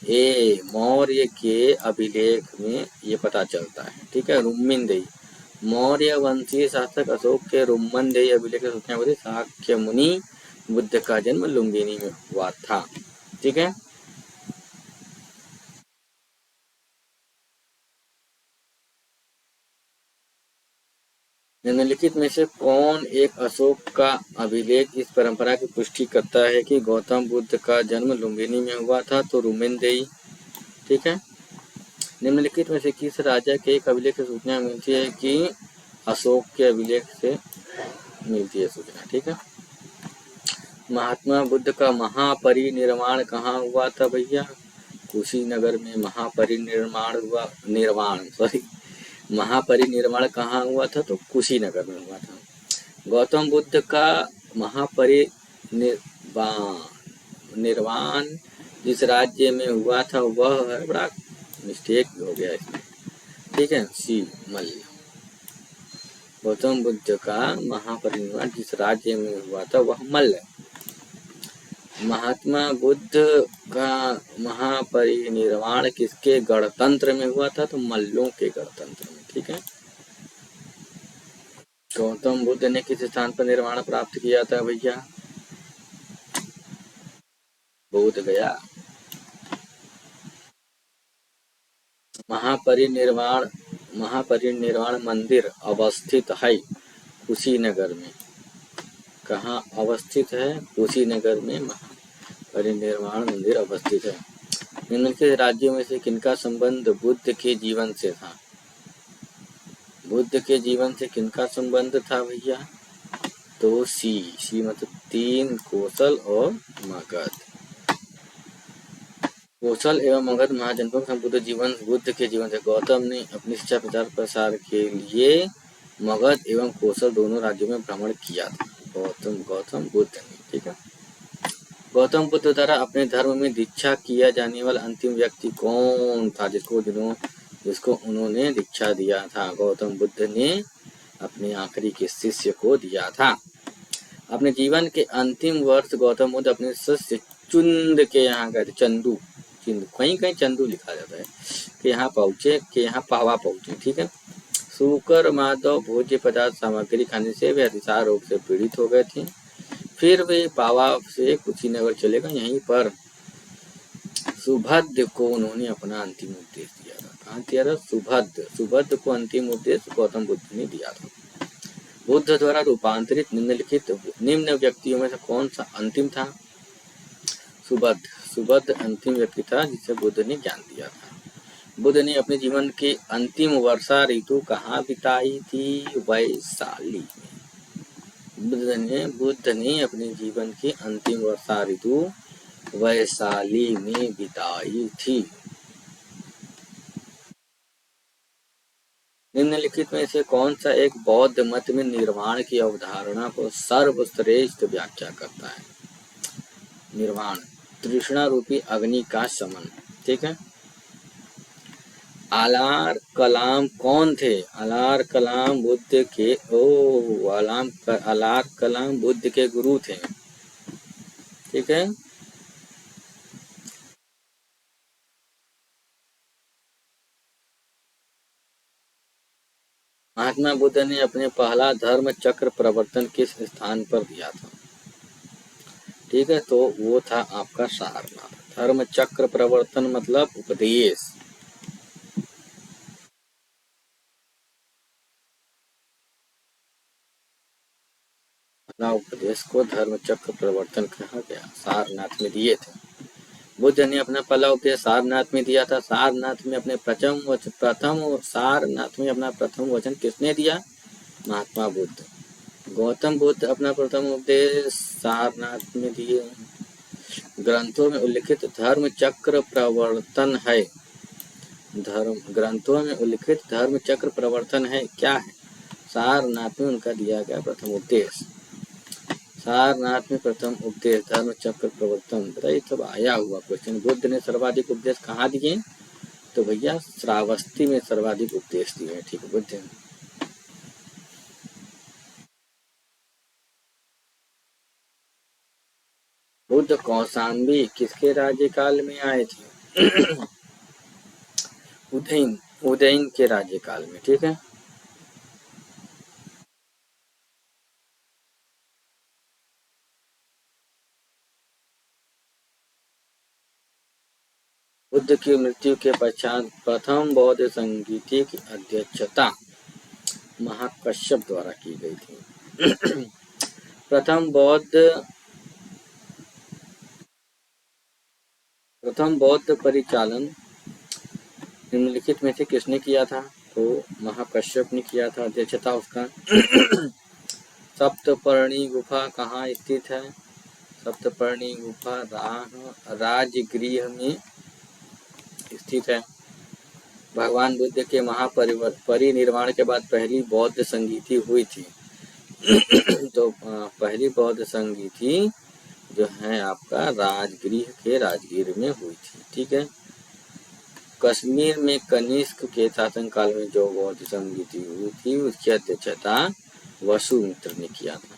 ये मौर्य के अभिलेख में ये पता चलता है। ठीक है, रुम्मिनदेही मौर्य वंशीय शासक अशोक के रुम्मनदेही अभिलेख से सूचना मिलती शाक्य मुनि बुद्ध का जन्म लुम्बिनी में हुआ था। ठीक है, निम्नलिखित में से कौन एक अशोक का अभिलेख इस परंपरा की पुष्टि करता है कि गौतम बुद्ध का जन्म लुम्बिनी में हुआ था? तो रुम्मिनदेही। ठीक है, निम्नलिखित में से किस राजा के एक अभिलेख से सूचना मिलती है कि अशोक के अभिलेख से मिलती है सूचना? ठीक है, महात्मा बुद्ध का महापरिनिर्वाण कहाँ हुआ था भैया? कुशीनगर में महापरिनिर्वाण हुआ। महापरिनिर्वाण कहाँ हुआ था? तो कुशीनगर में हुआ था। गौतम बुद्ध का महापरिनिर्वाण जिस राज्य में हुआ था वह है, बड़ा मिस्टेक हो गया इसमें। ठीक है, सी मल्ल। गौतम बुद्ध का महापरिनिर्वाण जिस राज्य में हुआ था वह मल्ल। महात्मा बुद्ध का महापरिनिर्वाण किसके गणतंत्र में हुआ था? तो मल्लों के गणतंत्र में। ठीक है, गौतम बुद्ध ने किस स्थान पर निर्वाण प्राप्त किया था भैया? बोध गया। महापरिनिर्वाण मंदिर अवस्थित है कुशीनगर में। कहाँ अवस्थित है? कुशीनगर में महापरिनिर्वाण मंदिर अवस्थित है। निम्नलिखित राज्यों में से किनका संबंध बुद्ध के जीवन से था? बुद्ध के जीवन से किनका संबंध था भैया? तो सी मतलब 3 कौशल और मगध। कौशल एवं मगध महाजनपद बुद्ध के जीवन से गौतम ने अपनी शिक्षा प्रचार प्रसार के लिए मगध एवं कौशल दोनों राज्यों में भ्रमण किया था। गौतम बुद्ध ने। ठीक है, गौतम बुद्ध द्वारा अपने धर्म में दीक्षा किया जाने वाला अंतिम व्यक्ति कौन था जिसको उन्होंने दीक्षा दिया था? गौतम बुद्ध ने अपने आखिरी के शिष्य को दिया था। अपने जीवन के अंतिम वर्ष गौतम बुद्ध अपने शिष्य चुंद के यहाँ गए थे। चंदू, कहीं कहीं चंदू लिखा जाता है कि यहाँ पहुंचे, कि यहाँ पावा पहुंचे। ठीक है, शुकर माधव भोज्य पदार्थ सामग्री खाने से वे अतिसार रोग से पीड़ित हो गए थे। फिर वे पावा से कुशीनगर चले गए। यहीं पर सुभद्र को उन्होंने अपना अंतिम उपदेश दिया था। कहाँ दिया था? सुभद्र को अंतिम उपदेश गौतम बुद्ध ने दिया था। बुद्ध द्वारा रूपांतरित निम्न व्यक्तियों में से कौन सा अंतिम था? सुभद्र अंतिम व्यक्ति था जिसे बुद्ध ने ज्ञान दिया था। बुद्ध ने अपने जीवन की अंतिम वर्षा ऋतु कहाँ बिताई थी? वैशाली में। बुद्ध ने अपने जीवन की अंतिम वर्षा ऋतु वैशाली में बिताई थी। निम्नलिखित में से कौन सा एक बौद्ध मत में निर्वाण की अवधारणा को सर्वश्रेष्ठ व्याख्या करता है? निर्वाण तृष्णा रूपी अग्नि का शमन। ठीक है। अलार कलाम कौन थे? अलार कलाम बुद्ध के अलार कलाम बुद्ध के गुरु थे। ठीक है। महात्मा बुद्ध ने अपने पहला धर्म चक्र प्रवर्तन किस स्थान पर दिया था? ठीक है, तो वो था आपका सारनाथ। धर्म चक्र प्रवर्तन मतलब उपदेश। उपदेश को धर्म चक्र प्रवर्तन कहा गया, सारनाथ में दिए थे। बुद्ध ने अपना पहला उपदेश सारनाथ में दिया था। सारनाथ में अपने सारनाथ में अपना प्रथम वचन किसने दिया? महात्मा बुद्ध। गौतम बुद्ध अपना प्रथम उपदेश सारनाथ में दिए। ग्रंथों में उल्लिखित धर्म चक्र प्रवर्तन है। ग्रंथों में उल्लिखित धर्म चक्र प्रवर्तन है क्या है? सारनाथ में उनका दिया गया प्रथम उपदेश। सारनाथ में प्रथम उपदेश धर्म चक्र प्रवर्तन। बताइए तब आया हुआ क्वेश्चन। बुद्ध ने सर्वाधिक उपदेश कहाँ दिए? तो भैया श्रावस्ती में सर्वाधिक उपदेश दिए। ठीक है। बुद्ध बुद्ध कौशाम्बी किसके राज्यकाल में आए थे? उदयन के राज्यकाल में। ठीक है। बुद्ध की मृत्यु के पश्चात प्रथम बौद्ध संगीति की अध्यक्षता महाकश्यप द्वारा की गई थी। प्रथम बौद्ध परिचालन निम्नलिखित में से किसने किया था? तो महाकश्यप ने किया था, अध्यक्षता उसका। सप्तपर्णी गुफा कहाँ स्थित है? सप्तपर्णी गुफा राजगृह में स्थित है। भगवान बुद्ध के परिनिर्वाण के बाद पहली बौद्ध संगीति हुई थी। तो पहली बौद्ध संगीति जो है आपका राजगृह के राजगीर में हुई थी। ठीक है। कश्मीर में कनिष्क के शासनकाल में जो बौद्ध संगीति हुई थी उसकी अध्यक्षता वसुमित्र ने किया था।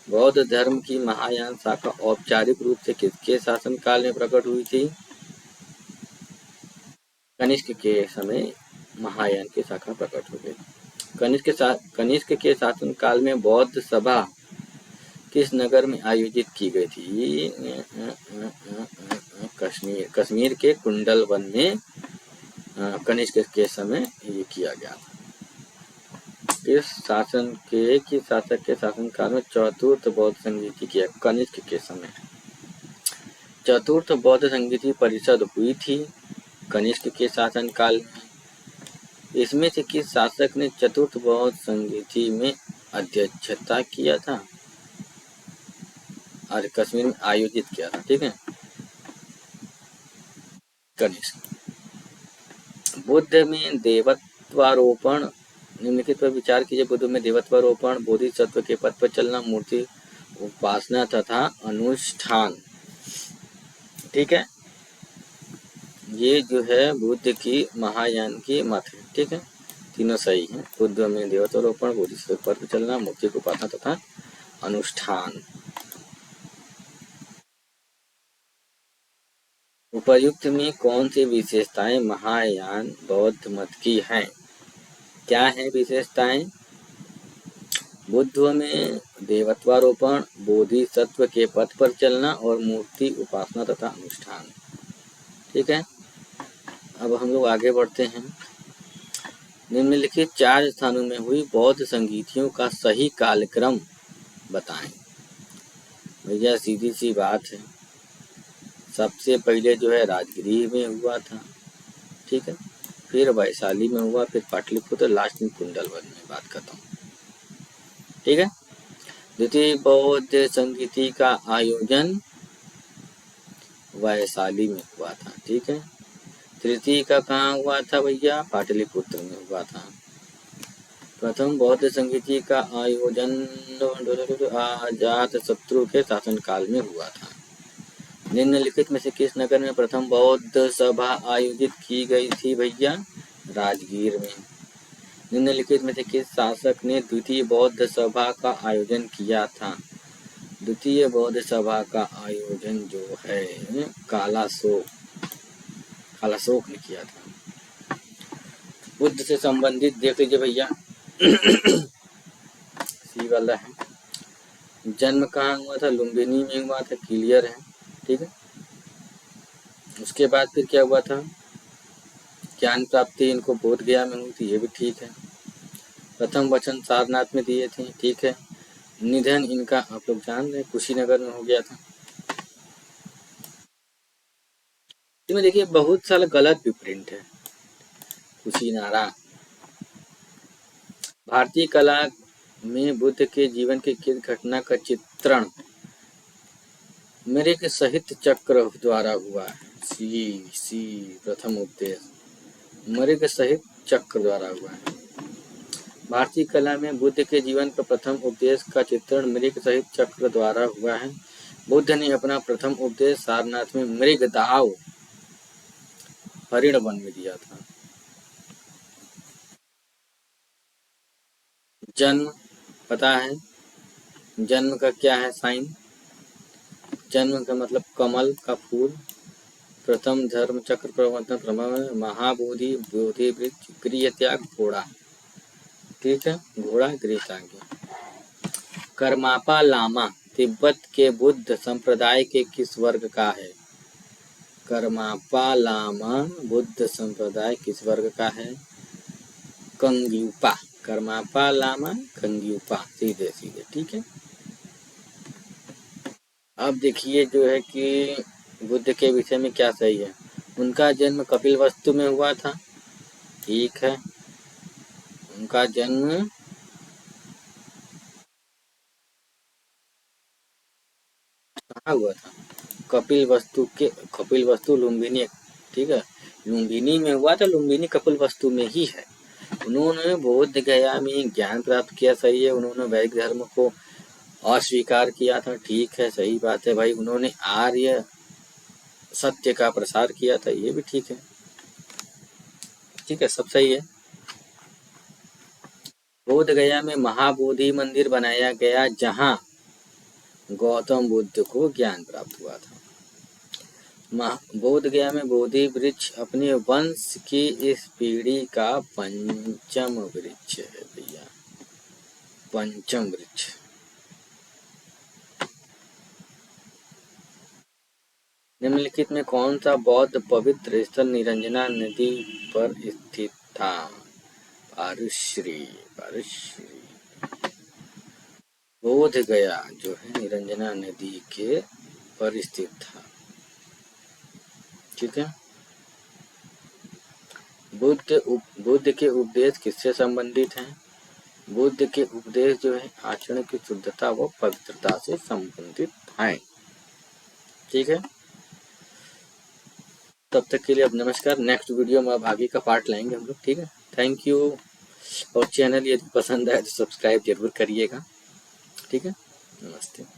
बौद्ध धर्म की महायान शाखा औपचारिक रूप से किसके शासनकाल में प्रकट हुई थी? कनिष्क के समय महायान की शाखा प्रकट हो गई। कनिष्क के शासनकाल में बौद्ध सभा किस नगर में आयोजित की गई थी? कश्मीर के कुंडल वन में कनिष्क के समय ये किया गया था। इस शासक के शासनकाल में चतुर्थ बौद्ध संगीति किया। कनिष्क के समय चतुर्थ बौद्ध संगीति परिषद हुई थी कनिष्क के शासनकाल में। इसमें से किस शासक ने चतुर्थ बौद्ध संगीति में अध्यक्षता किया था और कश्मीर में आयोजित किया था? ठीक है। कनिष्क। बुद्ध में देवत्वारोपण निम्नलिखित पर विचार कीजिए। बुद्ध में देवत्वारोपण, बोधिसत्व के पद पर चलना, मूर्ति उपासना तथा अनुष्ठान। ठीक है। ये जो है बुद्ध की महायान की मत है। ठीक है। तीनों सही है। बुद्ध में देवत्वारोपण, बोधिसत्व पद पर चलना, मूर्ति की उपासना तथा अनुष्ठान। उपर्युक्त में कौन सी विशेषताएं महायान बौद्ध मत की हैं? क्या है विशेषताएं? बुद्ध में देवत्वारोपण, बोधिसत्व के पथ पर चलना और मूर्ति उपासना तथा अनुष्ठान। ठीक है, अब हम लोग आगे बढ़ते हैं। निम्नलिखित 4 स्थानों में हुई बौद्ध संगीतियों का सही कालक्रम बताएं। भैया सीधी सी बात है, सबसे पहले जो है राजगीर में हुआ था, ठीक है, फिर वैशाली में हुआ, फिर पाटलिपुत्र, लास्ट में कुंडलवन में। बात करता हूँ, ठीक है। द्वितीय बौद्ध संगीति का आयोजन वैशाली में हुआ था, ठीक है। तृतीय का कहाँ हुआ था भैया? पाटलिपुत्र में हुआ था। प्रथम बौद्ध संगीति का आयोजन अजात शत्रु के शासनकाल में हुआ था। निम्नलिखित में से किस नगर में प्रथम बौद्ध सभा आयोजित की गई थी भैया? राजगीर में। निम्नलिखित में से किस शासक ने द्वितीय बौद्ध सभा का आयोजन किया था? द्वितीय बौद्ध सभा का आयोजन जो है कालाशोक ने किया था। बुद्ध से संबंधित देख लीजिए भैया, सी वाला है। जन्म कहाँ हुआ था? लुम्बिनी में हुआ था, क्लियर है, ठीक है। उसके बाद फिर क्या हुआ था? ज्ञान प्राप्ति इनको बोध गया में हुई थी, ये भी ठीक है। प्रथम वचन सारनाथ में दिए थे, ठीक है। निधन इनका आप लोग जान रहे कुशीनगर में हो गया था। इसमें देखिए बहुत सारा गलत भी प्रिंट है। कुशीनारा। भारतीय कला में बुद्ध के जीवन की किस घटना का चित्रण मेरे के साहित्य चक्र द्वारा हुआ है? सी प्रथम उपदेश मेरे के साहित्य चक्र द्वारा हुआ है। भारतीय कला में बुद्ध के जीवन का प्रथम उपदेश का चित्रण मृग सहित चक्र द्वारा हुआ है। बुद्ध ने अपना प्रथम उपदेश सारनाथ में मृगदाव हरिण वन में दिया था। जन्म पता है, जन्म का क्या है साइन? जन्म का मतलब कमल का फूल। प्रथम धर्म चक्र प्रवर्तन प्रमाण महाबोधि बोधि वृक्ष गृह त्याग घोड़ा, ठीक है, घोड़ा गृह त्याग। करमापा लामा तिब्बत के बुद्ध संप्रदाय के किस वर्ग का है? करमापा लामा बुद्ध संप्रदाय किस वर्ग का है? कंग्युपा। करमापा लामा कंग्युपा, सीधे सीधे, ठीक है। अब देखिए जो है कि बुद्ध के विषय में क्या सही है। उनका जन्म कपिलवस्तु में हुआ था, ठीक है। उनका जन्म कहाँ हुआ था? कपिलवस्तु लुम्बिनी, ठीक है, लुम्बिनी में हुआ था। लुम्बिनी कपिलवस्तु में ही है। उन्होंने बोध गया में ज्ञान प्राप्त किया, सही है। उन्होंने वैदिक धर्म को अस्वीकार किया था, ठीक है, सही बात है भाई। उन्होंने आर्य सत्य का प्रसार किया था, ये भी ठीक है, ठीक है, सब सही है। बोध गया में महाबोधि मंदिर बनाया गया जहां गौतम बुद्ध को ज्ञान प्राप्त हुआ था। बोध गया में बोधि वृक्ष अपने वंश की इस पीढ़ी का पंचम वृक्ष है भैया, पंचम वृक्ष। निम्नलिखित में कौन सा बौद्ध पवित्र स्थल निरंजना नदी पर स्थित था? पारुश्री। बोध गया जो है निरंजना नदी के पर स्थित था, ठीक है। बुद्ध के उपदेश किससे संबंधित हैं? बुद्ध के उपदेश जो है आचरण की शुद्धता व पवित्रता से संबंधित हैं, ठीक है। तब तक के लिए अब नमस्कार। नेक्स्ट वीडियो में अब आगे का पार्ट लाएंगे हम लोग, ठीक है। Thank you. और चैनल यदि पसंद आए तो सब्सक्राइब जरूर करिएगा, ठीक है। नमस्ते।